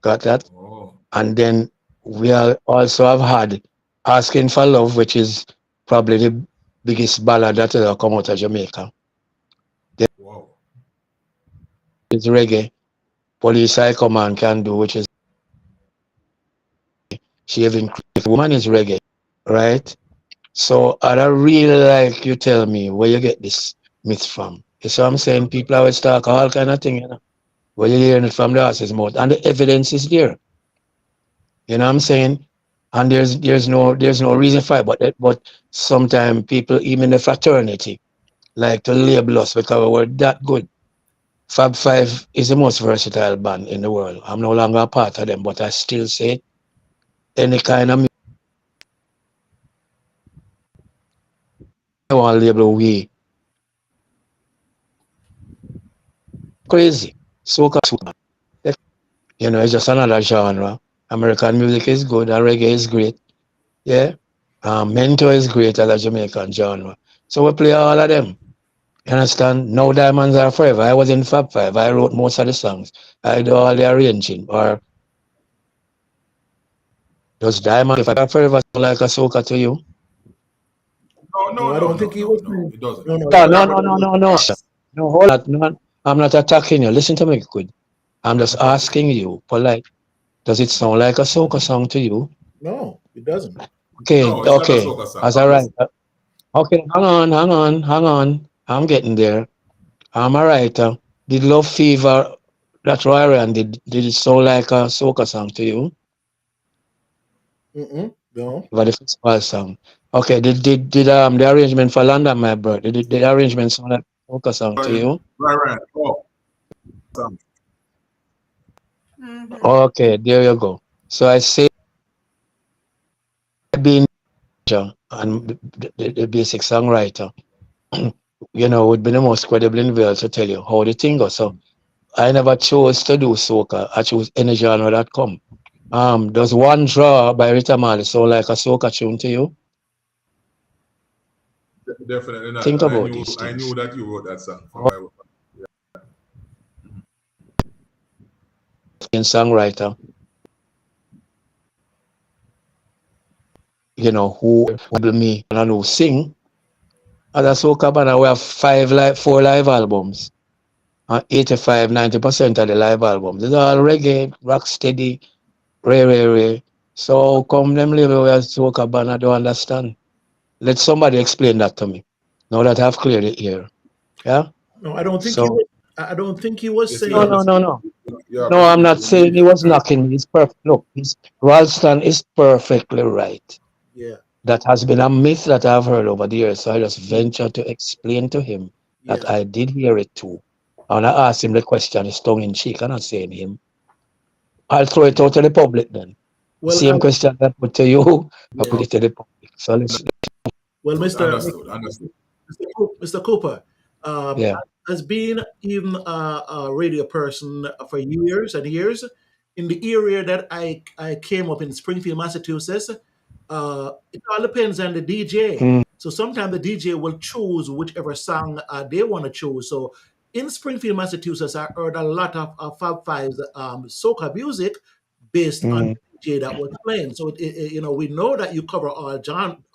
Got that? Oh, And then we also have had Asking for Love, which is probably biggest ballad that ever come out of Jamaica. Wow. It's reggae. Police I Command can do, which is shaving cream. Woman is reggae, right? So I don't really like you tell me where you get this myth from. You see what I'm saying? People always talk all kind of thing, you know. Where you hearing it from the horse's mouth. And the evidence is there. You know what I'm saying? And there's no reason for it. But sometimes people, even the fraternity, like to label us because we're that good. Fab Five is the most versatile band in the world. I'm no longer a part of them, but I still say any kind of music I want to label we crazy. Soca, you know, it's just another genre. American music is good, and reggae is great. Yeah. Mento is great as a Jamaican genre. So we play all of them. You understand? No Diamonds Are Forever. I was in Fab Five. I wrote most of the songs. I do all the arranging. Or does Diamonds Are Forever sound like a soca to you? No, I don't think he was. It doesn't. No, no, No, it no, doesn't. no, no, no, no. No, hold on. No, I'm not attacking you. Listen to me good. I'm just asking you, polite. Does it sound like a soca song to you? No, it doesn't. Okay, No, it's not a okay. soca song. As a writer. Okay, hang on. I'm getting there. I'm a writer. Did Love Fever, that Roy Ryan, did it sound like a soca song to you? No. But the festival song. Okay, did the arrangement for London, my brother, did the arrangement sound like a soca song to you? Right. Oh, song. Okay, there you go. So I say being and the basic songwriter, you know, would be the most credible individual to tell you how the thing goes. So I never chose to do soca. I chose any genre that come. Does One Draw by Rita Marley sound like a soca tune to you? Definitely not. Think And about these I things. knew that you wrote that song for my In songwriter, you know, who will me and who sing. As a soca band, we have 4 live albums. 85-90% of the live albums. It's all reggae, rock steady, ray. So come them label we as soca band, I don't understand. Let somebody explain that to me. Now that I've cleared it here. Yeah? No, I don't think he So was. I don't think he was You see, saying. no. you have No, to I'm see. not saying he was knocking me. It's perfect. Look, Ralston is perfectly right. Yeah, That has been a myth that I've heard over the years. So I just venture to explain to him yeah. that I did hear it too. And I asked him the question, it's tongue in cheek. I'm not saying him. I'll throw it out to the public then. The Well, same question I put to you, I yeah. put it to the public. So let's, Well, Understood. Mr. Cooper, yeah. has been even a radio person for years and years. In the area that I came up in Springfield, Massachusetts, it all depends on the DJ. Mm, So sometimes the DJ will choose whichever song they want to choose. So in Springfield, Massachusetts, I heard a lot of Fab Five's soca music based on mm. the DJ that was playing. So we know that you cover all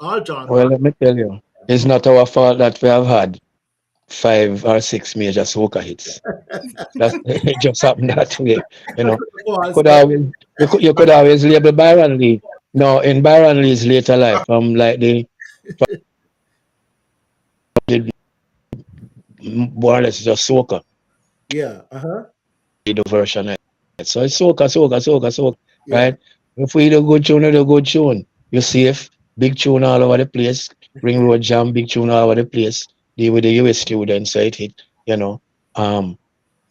Well, genre. let me tell you, it's not our fault that we have had 5 or 6 major soca hits. That it just happened that way. You know, you Was, could always you could always label Byron Lee. No, in Byron Lee's later life, like the more or less just soca, yeah, the version. So it's soca, yeah, right? If we do good tune, we do good tune. You safe, big tune all over the place. Ring Road Jam, big tune all over the place. Deal with the US students, so it hit, you know.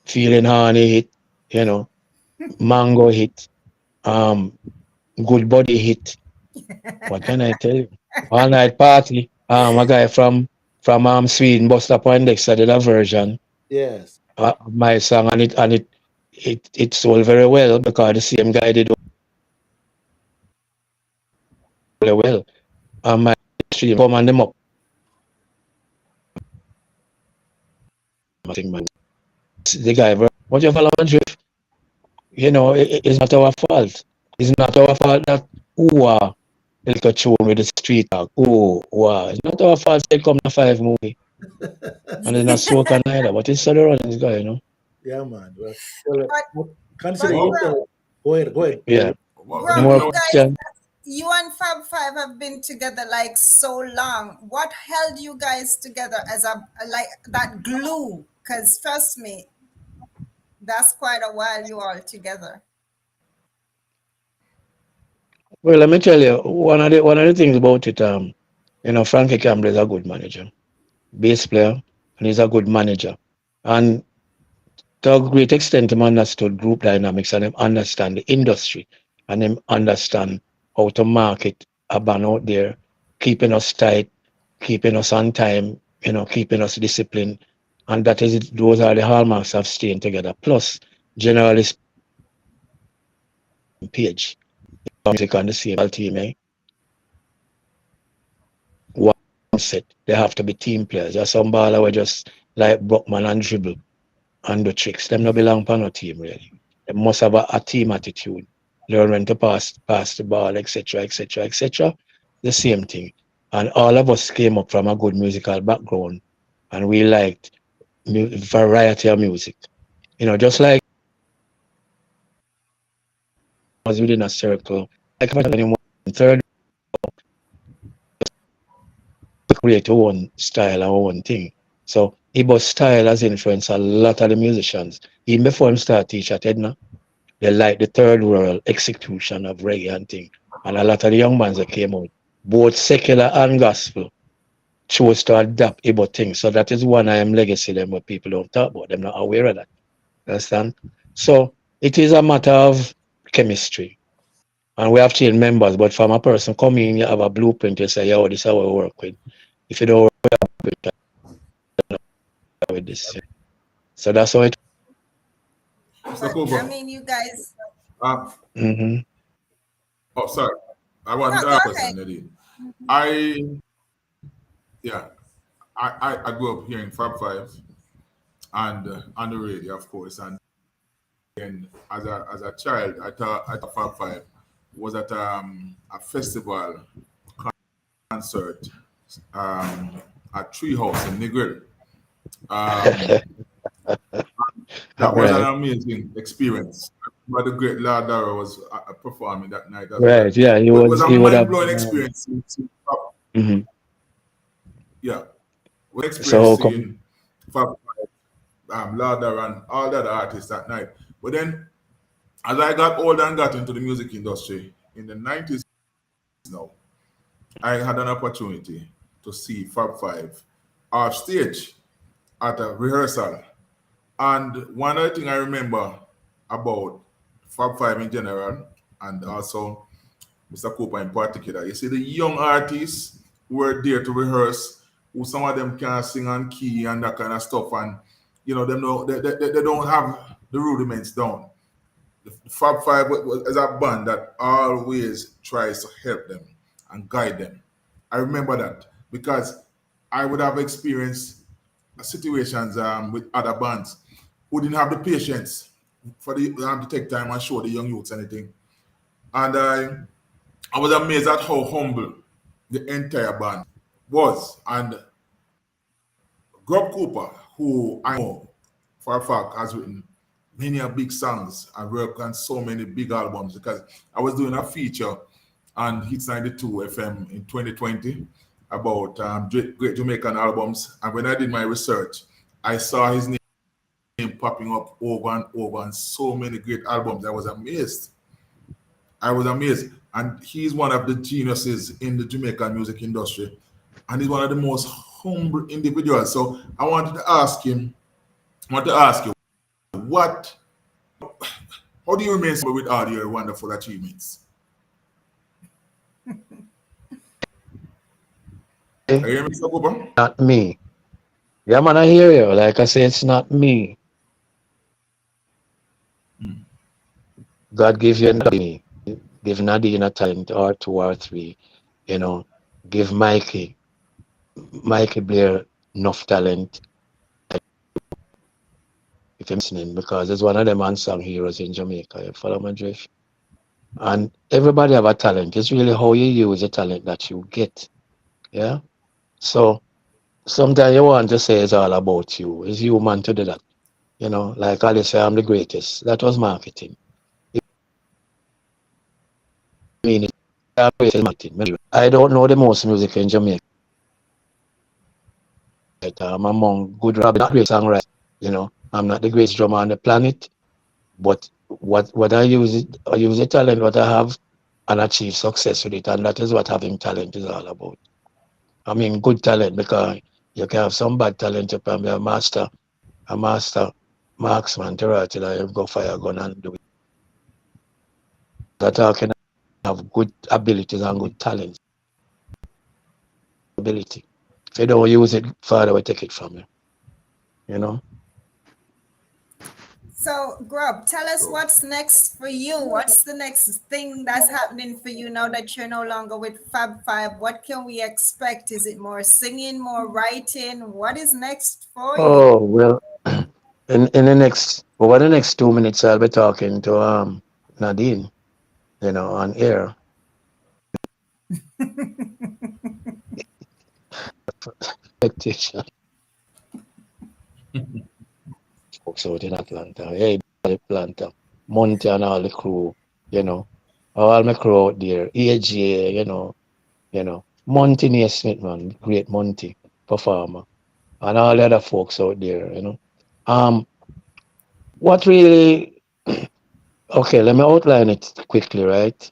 Feeling Honey hit, you know. Mango hit, um, Good Body hit. What can I tell you? All night party. A guy from Sweden, Buster Poindexter did a version yes, of my song, and it sold very well because the same guy did very well. And my stream come and them up. Man. The guy, what you follow on drift? You know, it's not our fault. It's not our fault that who are like a tune with the street talk. Oh, wow. It's not our fault they come to 5 movie. And it's not soca neither, but it's the running this guy, you know. Yeah, man. Well, But consider but Wow. Grub, yourself. Go ahead. Go ahead. Yeah. Wow. Any Grub, more You know, you guys, question? you and Fab Five have been together like so long. What held you guys together as a like that glue? Because trust me, that's quite a while you all together. Well, let me tell you, one of the things about it, Frankie Campbell is a good manager, bass player, and he's a good manager. And to a great extent, him understood group dynamics and him understand the industry and him understand how to market a band out there, keeping us tight, keeping us on time, keeping us disciplined. And those are the hallmarks of staying together. Plus, generally page, music on the same team, one set. They have to be team players. There's some baller were just like Brockman and dribble and the tricks. Them no belong on no team really. They must have a team attitude. Learn when to pass the ball, etc., etc., etc. The same thing. And all of us came up from a good musical background, and we liked variety of music. Just like I was within a circle, like anyone third, we create our own style, our own thing. So Ibo's style has influenced a lot of the musicians. Even before him start teach at Edna, they like the third world execution of reggae and thing. And a lot of the young bands that came out, both secular and gospel, chose to adapt Igbo things. So that is one I am legacy them what people don't talk about. They're not aware of that. Understand? So it is a matter of chemistry. And we have changed members, but from a person coming, you have a blueprint, you say, yo, this is how we work with. If you don't work with this. So that's how it. Mr. But I Cooper. mean, you guys. Mm-hmm. Oh, sorry. I No, want to go ask a ahead. question, Nadine. I yeah, I grew up hearing Fab Five and on the radio, of course. And then as a child, I thought Fab Five was at a festival concert at Treehouse in Negril. Um, that was an Right. amazing experience. But the great Lord Darrow was performing that night as well. Right. Yeah, But it was a he would mind have. blowing experience. Mhm. Yeah, we So experienced how come? seeing Fab, Lauder and all the other artists that night. But then, as I got older and got into the music industry in the 90s now, I had an opportunity to see Fab Five off stage at a rehearsal. And one other thing I remember about Fab Five in general, and also Mr. Cooper in particular, you see the young artists who were there to rehearse, who some of them can sing on key and that kind of stuff, and them know they don't have the rudiments down. The Fab Five is a band that always tries to help them and guide them. I remember that because I would have experienced situations with other bands who didn't have the patience for to take time and show the young youths anything. And I was amazed at how humble the entire band was. And Grub Cooper, who I know for a fact has written many big songs and worked on so many big albums because I was doing a feature on Hits 92 FM in 2020 about great Jamaican albums. And when I did my research, I saw his name popping up over and over on so many great albums. I was amazed. And he's one of the geniuses in the Jamaican music industry. And he's one of the most humble individuals. So I want to ask you, what how do you remain so with all your wonderful achievements? Are you hearing me, Mr. Cooper? Not me. Yeah, man, I hear you. Like I say, it's not me. God give you me. Give Nadine a talent or two or three. You know, give Mikey Blair enough talent if you're listening because it's one of them unsung heroes in Jamaica. You follow my drift? And everybody have a talent. It's really how you use the talent that you get. Yeah. So sometimes you want to say it's all about you. It's human to do that. You know, like Ali say, I'm the greatest. That was marketing. I mean, it's marketing. I don't know the most music in Jamaica. I'm among good rap, not great songwriters. You know, I'm not the greatest drummer on the planet, but what I use the talent what I have and achieve success with it, and that is what having talent is all about. I mean, good talent because you can have some bad talent. You can be a master marksman to right till you go fire a gun and do it. That I can have good abilities and good talents. Ability. If you don't use it, Father will take it from you. You know. So, Grub, tell us So, what's next for you. What's the next thing that's happening for you now that you're no longer with Fab Five? What can we expect? Is it more singing, more writing? What is next for you? Oh well, in the next over the next 2 minutes, I'll be talking to Nadine. You know, on air. Expectation. Folks out in Atlanta. Hey, Atlanta, Monty and all the crew. You know, all my crew out there. AJ. Monty Naismith, man, great Monty performer, and all the other folks out there. Um, what really? Okay, let me outline it quickly, right?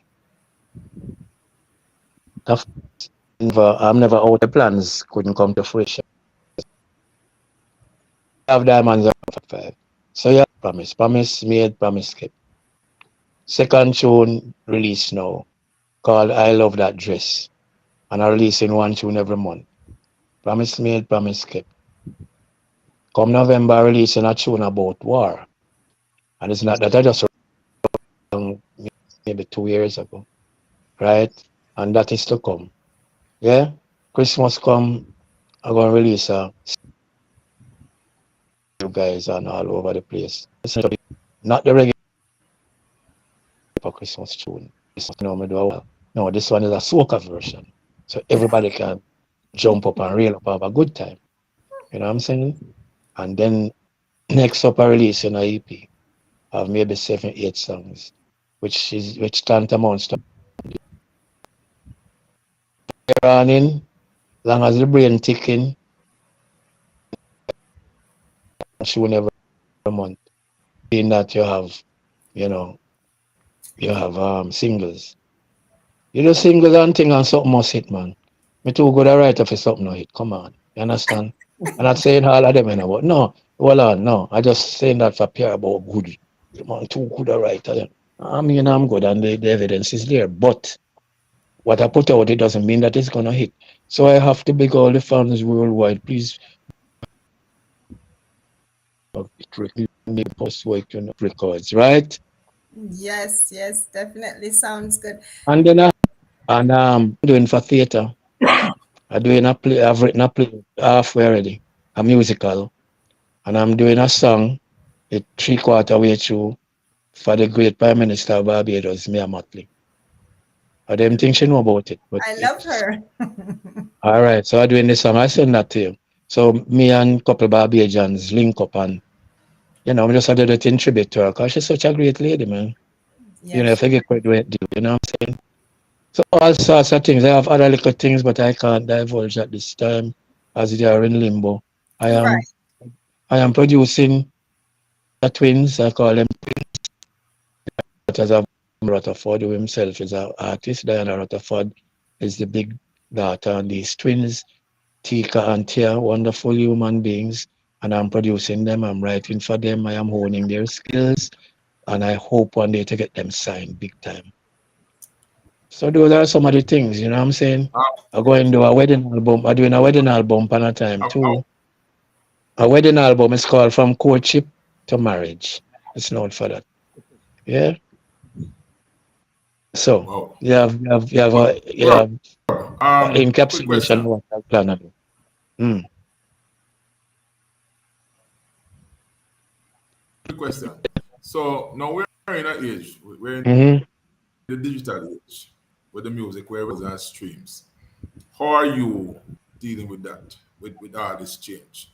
I've I'm never out. The plans couldn't come to fruition. I have diamonds on 5. So yeah, promise made, promise kept. Second tune release now called I Love That Dress, and I releasing one tune every month. Promise made, promise kept. Come November, releasing a tune about war, and it's not that I just maybe 2 years ago, right? And that is to come. Yeah, Christmas come, I'm gonna release you guys and all over the place. It's not the regular for Christmas tune. Me do no, this one is a soca version, so everybody can jump up and reel up, have a good time. You know what I'm saying? And then next up, I release an EP of maybe 7, 8 songs, which tantamounts to running, long as the brain ticking, tune every month. Being that you know, you have singles. You do singles and thing and something must hit, man. Me too good a writer for something no hit. Come on. You understand? I'm not saying all of them, but no. Hold on, no. I just saying that for pure about good. Man, too good a writer. Yeah. I mean, I'm good and the evidence is there. But what I put out, it doesn't mean that it's going to hit. So I have to beg all the fans worldwide, please. Make post work records, right? Yes, yes, definitely sounds good. And then doing for theater. I'm doing a play. I've written a play halfway already, a musical, and I'm doing a song. It 3/4 way through for the great Prime Minister of Barbados, Mia Mottley. I don't think she know about it, but I love it's her. all right. So I'm doing this song. I send that to you. So me and couple Barbadians link up and we just did it in tribute to her because she's such a great lady, man. Yes. If I get quite do, you know what I'm saying? So all sorts of things. I have other little things, but I can't divulge at this time as they are in limbo. I am Right. I am producing the twins. I call them twins as a Rutherford who himself is an artist. Diana Rutherford is the big daughter, and these twins, Tika and Tia, wonderful human beings. And I'm producing them. I'm writing for them. I am honing their skills, and I hope one day to get them signed big time. So those are some of the things, you know what I'm saying? uh, I'm going to do a wedding album. I'm doing a wedding album pan a time uh, too. A wedding album is called From Courtship to Marriage. It's known for that. Yeah. So wow. you Well, have quick encapsulation of question. what I plan to do. Mm. Quick question. So now we're in an age. We're in Mm-hmm. the digital age, with the music, where it was on streams. How are you dealing with that, with all this change?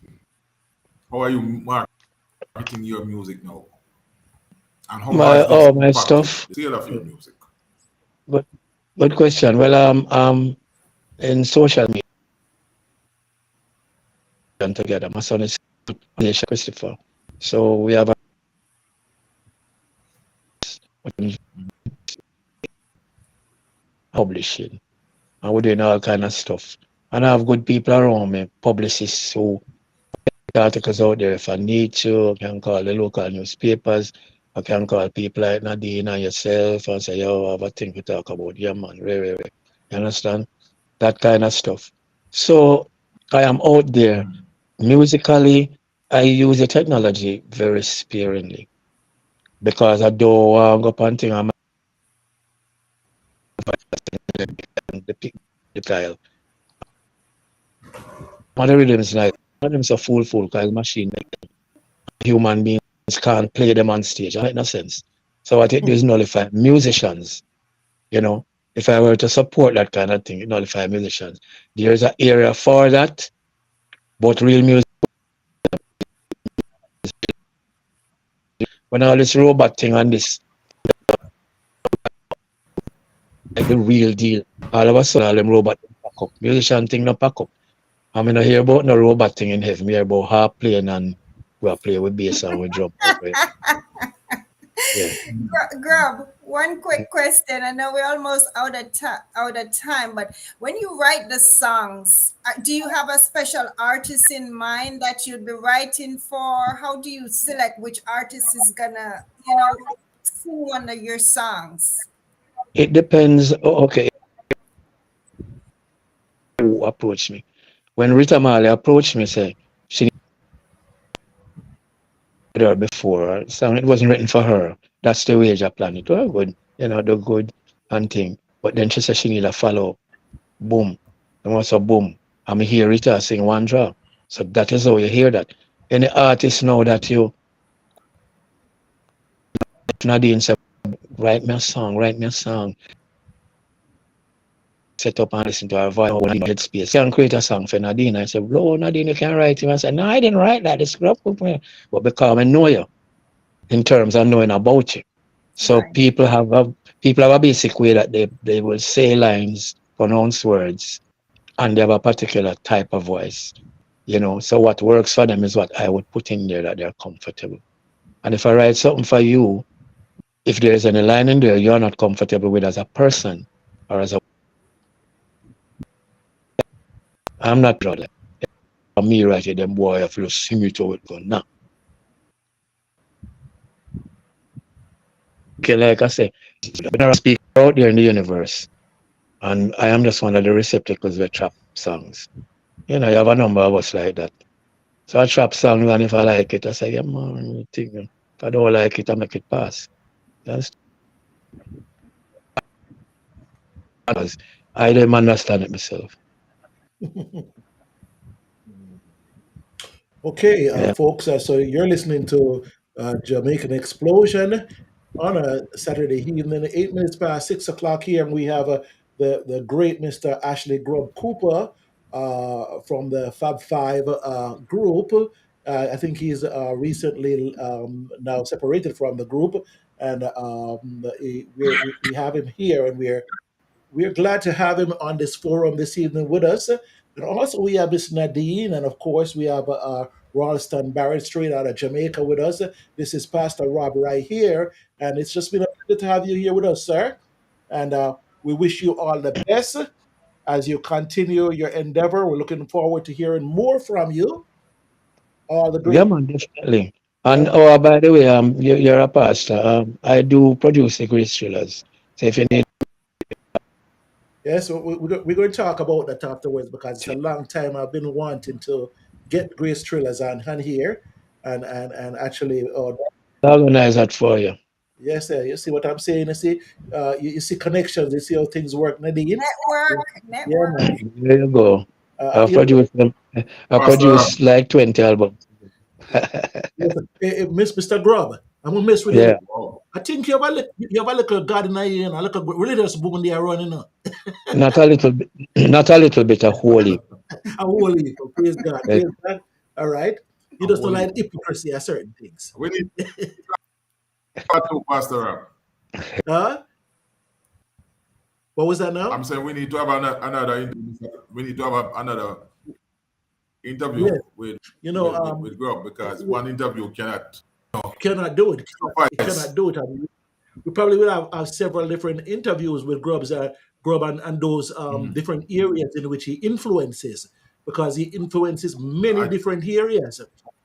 How are you marketing your music now? And how My has this my impacted stuff. the sale of your music? Good good question. Well, in social media together. My son is Christopher. So we have a publishing and we're doing all kind of stuff. And I have good people around me, publicists who get articles out there if I need to. I can call the local newspapers. I can call people like Nadine and yourself and say, yo, I have a thing to talk about. Yeah, man, very. You understand? That kind of stuff. So I am out there. Musically, I use the technology very sparingly because I don't want to go up and thing on the tile. One of the rhythms like one of them is a fool because machine human beings can't play them on stage. That make no sense. So what it do is nullify musicians, you know. If I were to support that kind of thing, it nullify musicians. There's an area for that, but real music when all this robot thing and this like the real deal, all of a sudden all them robot pack up. Musician thing no pack up. I mean I hear about no robot thing in heaven, I hear about harp playing and we play with bass and with drum. Yeah. Grub, one quick question. I know we're almost out of time, but when you write the songs, do you have a special artist in mind that you'd be writing for? How do you select which artist is gonna, sing one of your songs? It depends. Okay, who approached me. When Rita Marley approached me, say she did her before. So it wasn't written for her. That's the way I planned it. Well, good, the good and thing. But then she said she need a follow up. Boom. And once a boom, I'm hear Rita sing one drop. So that is how you hear that. Any artist know that you Nadine said, write me a song. Set up and listen to her voice in headspace. Can create a song for Nadine. I said, "Bro, Nadine, you can write it." I said, "No, I didn't write that. It's up with me." But because I know you in terms of knowing about you. So Right. people have a basic way that they will say lines, pronounce words, and they have a particular type of voice. So what works for them is what I would put in there that they're comfortable. And if I write something for you, if there's any line in there you're not comfortable with as a person or as a I'm not proud of me right here, them boy, I feel sing it over it go now. Okay, like I say, when I speak out there in the universe, and I am just one of the receptacles with trap songs. You have a number of us like that. So I trap songs, and if I like it, I say, yeah, man, if I don't like it, I make it pass. That's because I don't understand it myself. Okay, Yeah. folks, so you're listening to Jamaican Explosion on a Saturday evening, 8 minutes past 6 o'clock here, and we have the great Mr. Ashley Grubb Cooper from the Fab Five group. I think he's recently now separated from the group, and we have him here, and we're glad to have him on this forum this evening with us. And also we have Miss Nadine, and of course we have Ralston Barrett straight out of Jamaica with us. This is Pastor Rob right here, and it's just been a pleasure to have you here with us, sir. And we wish you all the best as you continue your endeavor. We're looking forward to hearing more from you. All the Yeah, great, man, definitely. yeah. And oh, by the way, you're a pastor. I do produce the Grace Thrillers. So if you need Yes, we're going to talk about that afterwards because it's a long time I've been wanting to get Grace Trillers on here and actually, to organize that for you. yes, you see what I'm saying? You see, you see connections, you see how things work, Nadine. Yeah, Network. man. There you go. Uh, I you know, produce them. I Pastor, produce like 20 albums. listen, Mr. Grubb, I'm gonna mess with you. Yeah. wow. I think you have a little garden here, you know, a little religious book in there running, you know. Not a little bit, not a little bit of holy. I will leave. Praise God. Like, Praise God. All right. You A just don't whole like heap. hypocrisy at certain things. We need part two, Pastor Rob. Huh? What was that now? I'm saying we need to have another interview. We need to have another interview Yes. with You know, Grub, because one interview cannot cannot do it. It suffice. cannot do it. I mean, we probably will have several different interviews with Grubb and those different areas in which he influences, because he influences many I, different areas.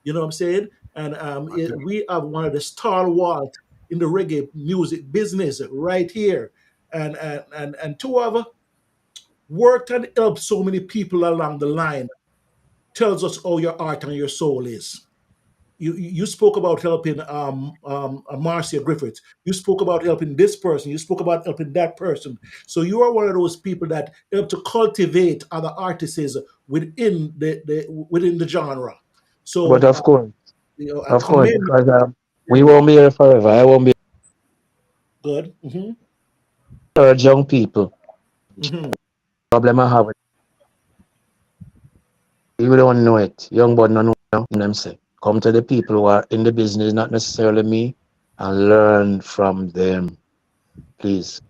You know what I'm saying? And I tell you, we have one of the stalwart in the reggae music business right here, and two of worked and helped so many people along the line. Tells us how your heart and your soul is. You spoke about helping Marcia Griffiths. You spoke about helping this person. You spoke about helping that person. So you are one of those people that help to cultivate other artists within the genre. but So I of course, commend because we won't be here forever. I won't be good. here. Young people. Hmm. Problem I have, you don't know it. Young but not know them say. Come to the people who are in the business, not necessarily me, and learn from them, please.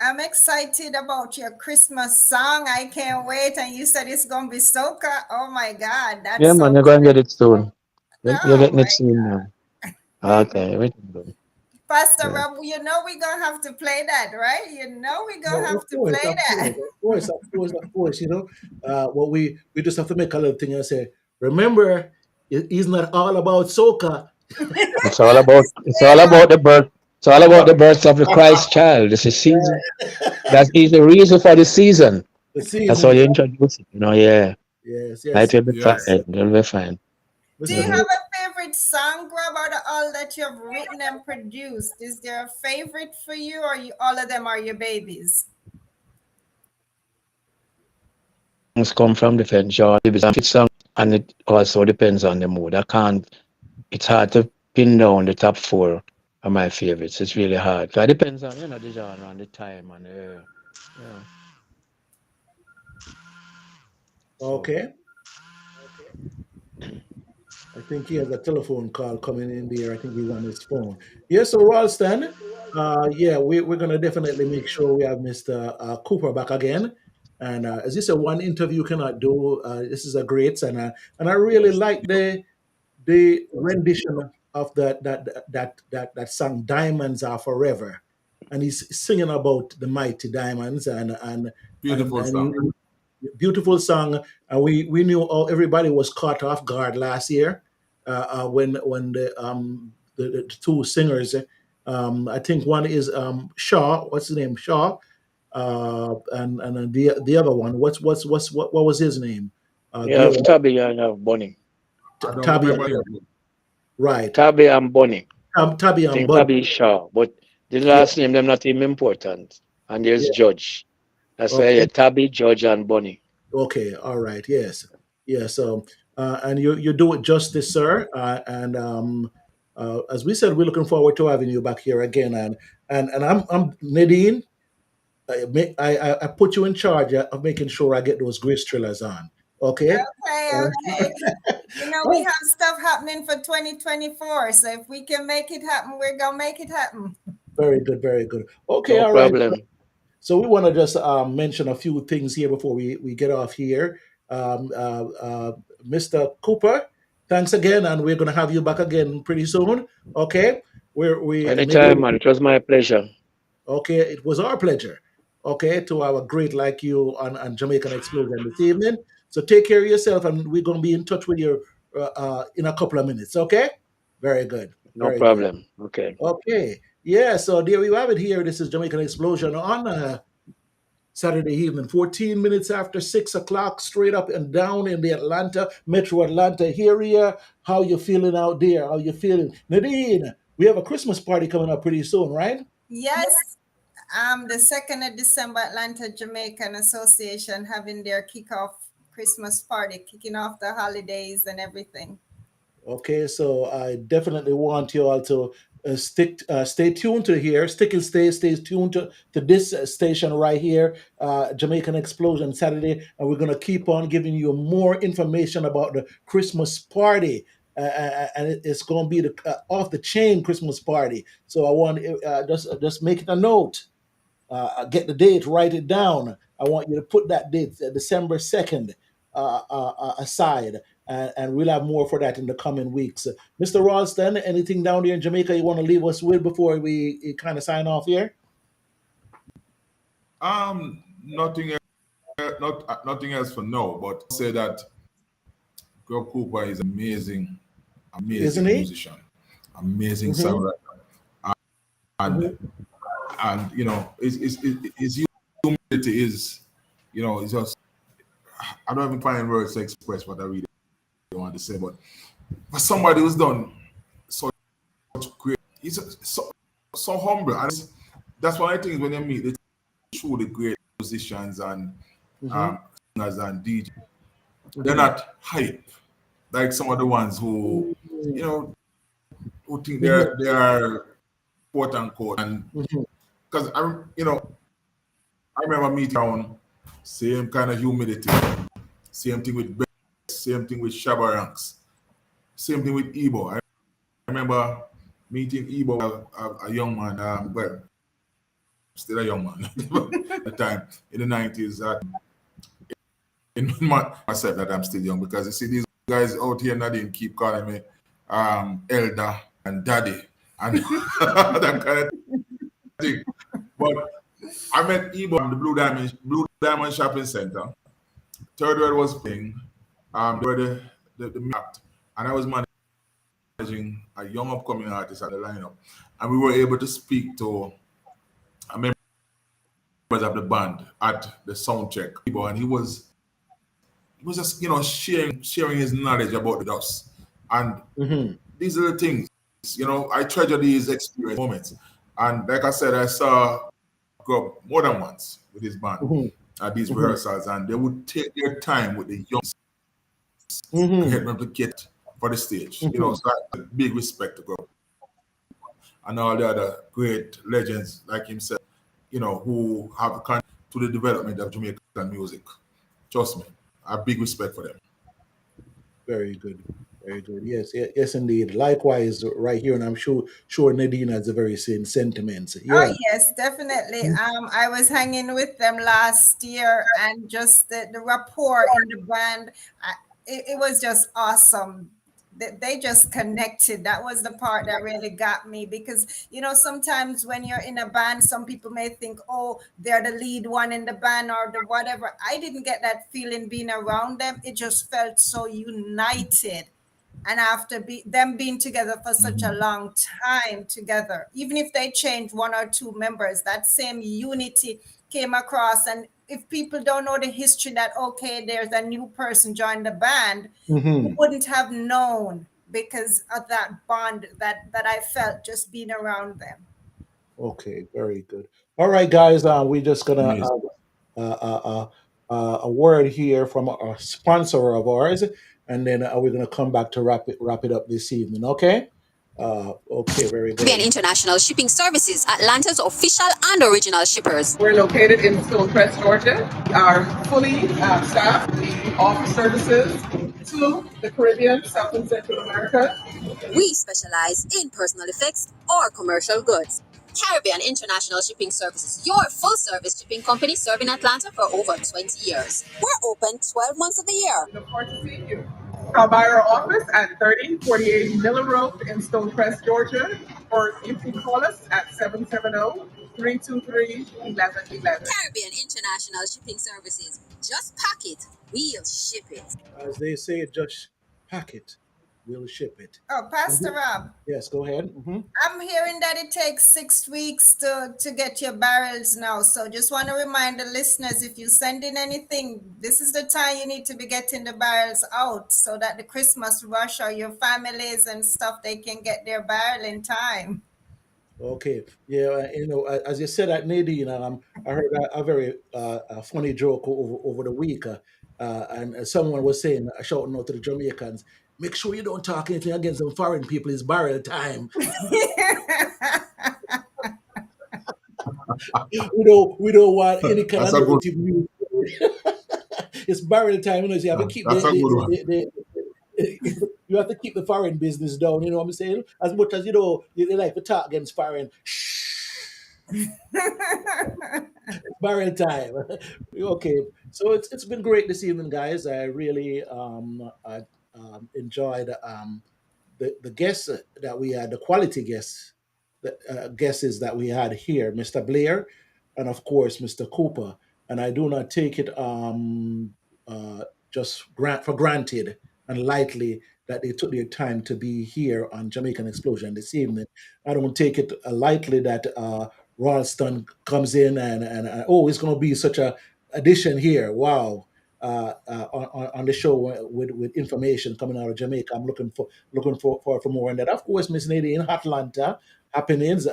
I'm excited about your Christmas song. I can't wait. And you said it's gonna be soca. Oh my God, Yeah, that's man, so you're going to get it cool. soon. You're Oh getting it my soon now. Okay, everything good. Pastor Yeah. Rob, you know we're gonna have to play that, right? You know we're gonna No, have of to course, play of course, that. of course, of course, of course. You know, what we just have to make a little thing and say, remember, it's not all about soca. It's all about the birth. It's all about the birth of the Christ child. This is season. That is the reason for the season. The That's how season. you introduce it. Yeah. Yes, It yes. will be fine. yes. It will be fine. Do Mr. you Yeah. have Coop, a favorite song, Grub, out of all that you have written and produced? Is there a favorite for you, or all of them are your babies? Things come from different genres and fit song, and it also depends on the mood. I can't. It's hard to pin down the top four of my favorites. It's really hard. 'Cause it depends on the genre and the time and yeah. So okay. I think he has a telephone call coming in there. I think he's on his phone. Yes, so Ralston, yeah, we're going to definitely make sure we have Mr. Cooper back again. And as you said, one interview cannot do. This is a great, and I really like the rendition of that song "Diamonds Are Forever," and he's singing about the mighty diamonds Beautiful and song. beautiful song. And we knew all everybody was caught off guard last year when the two singers. I think one is Shaw. What's his name? Shaw. And then the other one. What was his name? you The have other Tabby and you have Bonnie. I don't Tabby. remember him. Right. Tabby and Bonnie. Tabby I and think Bud. Tabby is Shaw, but the Yeah. last name them not even important. And there's Yeah. Judge. That's why Okay. Tabby, Judge, and Bonnie. Okay. All right. Yes. Yeah. So, and you do it justice, sir. And as we said, we're looking forward to having you back here again. And I'm Nadine. I put you in charge of making sure I get those Grace Trillers on. Okay. Okay, okay. You know, we Oh, have stuff happening for 2024. So if we can make it happen, we're gonna make it happen. very good. Very good. Okay. No All right. problem. So we want to just mention a few things here before we get off here. Mr. Cooper, thanks again, and we're going to have you back again pretty soon. Okay, we maybe Anytime, man. It was my pleasure. okay. It was our pleasure. Okay, to our great like you on Jamaican Explosion this evening. So take care of yourself, and we're going to be in touch with you in a couple of minutes. Okay, very good, No very good. problem. Okay. Okay, yeah. So there we have it. Here, this is Jamaican Explosion on. Saturday evening, 14 minutes after 6 o'clock, straight up and down in the Atlanta, Metro Atlanta area. How you feeling out there? How you feeling? Nadine, we have a Christmas party coming up pretty soon, right? Yes, the 2nd of December, Atlanta Jamaican Association having their kickoff Christmas party, kicking off the holidays and everything. Okay, so I definitely want you all to stay tuned to here, stay tuned to this station right here, Jamaican Explosion Saturday, and we're gonna keep on giving you more information about the Christmas party, and it's gonna be the off the chain Christmas party. So I want just make it a note, get the date, write it down. I want you to put that date, December 2nd, aside, and we'll have more for that in the coming weeks. Mr. Ralston, anything down there in Jamaica you want to leave us with before we kind of sign off here? Nothing nothing else for now, but say that Greg Cooper is amazing, Isn't amazing he? musician, amazing Mm-hmm. songwriter, and Mm-hmm. his humility is, it's just, I don't even find words to express what I really want to say, but for somebody who's done such great, he's so humble, and that's one of the things when you meet the truly great musicians and Mm-hmm. um, singers and DJs, they're Mm-hmm. not hype like some of the ones who, you know, who think Mm-hmm. they are quote unquote, and Mm-hmm. because I remember meeting around same kind of humility, same thing with Beck, same thing with Shabba Ranks, same thing with Ebo. I remember meeting Ebo, a young man, well, still a young man at the time in the 90s. In myself that I'm still young, because you see these guys out here, Nadine, keep calling me elder and daddy and that kind of thing. But I met Ebo from the Blue Diamond Shopping Center. Third World was playing. They were the act, and I was managing a young upcoming artist at the lineup, and we were able to speak to a member of the band at the sound check. And he was just sharing his knowledge about us, and Mm-hmm. these are the things, I treasure these experience moments. And like I said, I saw Grub more than once with his band Mm-hmm. at these Mm-hmm. rehearsals, and they would take their time with the young to Mm-hmm. help them to get for the stage. Mm-hmm. So that's a big respect to Grub and all the other great legends like himself, who have contributed to the development of Jamaican music. Trust me, I have big respect for them. Very good. Very good. Yes, yes, indeed. Likewise, right here, and I'm sure Nadine has the very same sentiments. Oh Yeah. yes, definitely. I was hanging with them last year, and just the rapport in the band, it was just awesome. They just connected. That was the part that really got me, because sometimes when you're in a band, some people may think, oh, they're the lead one in the band or the whatever. I didn't get that feeling being around them. It just felt so united, and after them being together for such a long time together, even if they changed one or two members, that same unity came across. And if people don't know the history, that okay, there's a new person joined the band, you Mm-hmm. wouldn't have known, because of that bond that I felt just being around them. Okay, very good. All right, guys. We're just gonna Amazing. a word here from a sponsor of ours, and then we're gonna come back to wrap it up this evening. Okay. Okay. Very Caribbean good. International Shipping Services, Atlanta's official and original shippers. We're located in Stonecrest, Georgia. We are fully staffed. We offer services to the Caribbean, South and Central America. We specialize in personal effects or commercial goods. Caribbean International Shipping Services, your full service shipping company serving Atlanta for over 20 years. We're open 12 months of the year. We look forward to seeing you. Come by our office at 3048 Miller Road in Stonecrest, Georgia, or you can call us at 770-323-1111. Caribbean International Shipping Services. Just pack it, we'll ship it. As they say, just pack it. We'll ship it. Oh, Pastor Rob, Yes. Go ahead. Mm-hmm. I'm hearing that it takes 6 weeks to get your barrels now. So just want to remind the listeners, if you send in anything, this is the time you need to be getting the barrels out, so that the Christmas rush or your families and stuff, they can get their barrel in time. Okay. Yeah. As you said at Nadine, I heard a very funny joke over the week, and someone was saying, shouting out to the Jamaicans. make sure you don't talk anything against some foreign people. It's barrel time. We don't want any kind That's of a good. negative news. It's barrel time, so you have to keep That's a good one. you have to keep the foreign business down. You know what I'm saying? As much as you like to talk against foreign. Barrel time. Okay, so it's been great this evening, guys. I really enjoyed the guests that we had, the quality guests, the guesses that we had here, Mr. Blair, and of course Mr. Cooper. And I do not take it uh, just for granted and lightly that they took their time to be here on Jamaican Explosion this evening. I don't take it lightly that Ralston comes in and oh, it's going to be such a addition here. Wow. On the show with information coming out of Jamaica. I'm looking for more on that. Of course, Miss Nadine in Atlanta happenings.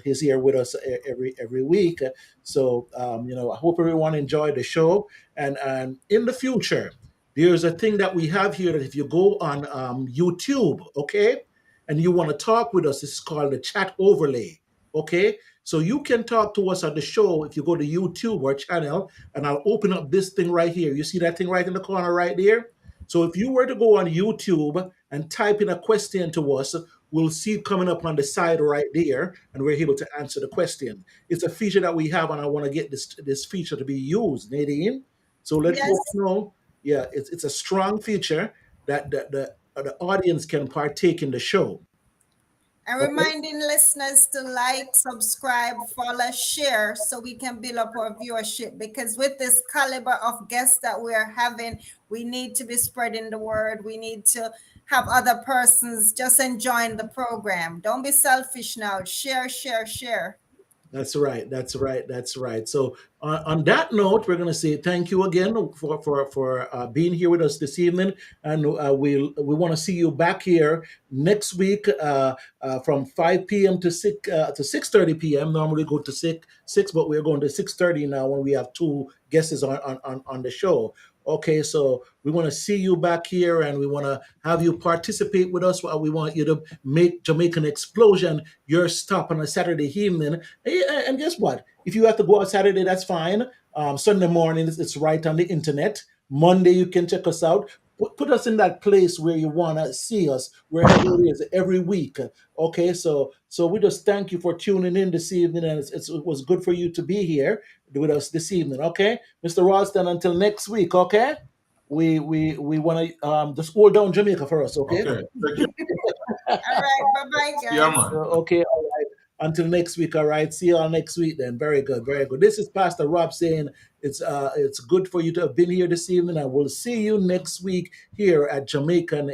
He's here with us every week. So I hope everyone enjoyed the show. And in the future, there's a thing that we have here that if you go on YouTube, okay, and you want to talk with us, it's called the chat overlay. Okay, so you can talk to us on the show if you go to YouTube or channel, and I'll open up this thing right here. You see that thing right in the corner right there? So if you were to go on YouTube and type in a question to us, we'll see it coming up on the side right there, and we're able to answer the question. It's a feature that we have, and I want to get this feature to be used, Nadine. So let Yes. folks know, yeah, it's a strong feature that the audience can partake in the show. And reminding listeners to like, subscribe, follow, share so we can build up our viewership. Because with this caliber of guests that we are having, we need to be spreading the word. We need to have other persons just enjoying the program. Don't be selfish now. Share, share, share. That's right. That's right. That's right. So on that note, we're going to say thank you again for being here with us this evening, and we want to see you back here next week from 5 p.m. to 6:30 p.m. Normally go to six, but we're going to 6:30 now when we have two guests on the show. Okay, so we want to see you back here, and we want to have you participate with us. We want you to make Jamaican Explosion your stop on a Saturday evening. And guess what? If you have to go out Saturday, that's fine. Sunday morning, it's right on the internet. Monday, you can check us out. Put us in that place where you want to see us, wherever it is, every week. Okay, so we just thank you for tuning in this evening, and it was good for you to be here with us this evening. Okay, Mr. Ralston, until next week. Okay, we want to just hold down Jamaica for us. Okay. Okay. Thank you. All right. Bye-bye, guys. Yeah, man. Okay. All right. Until next week. All right. See you all next week then. Very good. Very good. This is Pastor Rob saying it's good for you to have been here this evening, and we'll see you next week here at Jamaican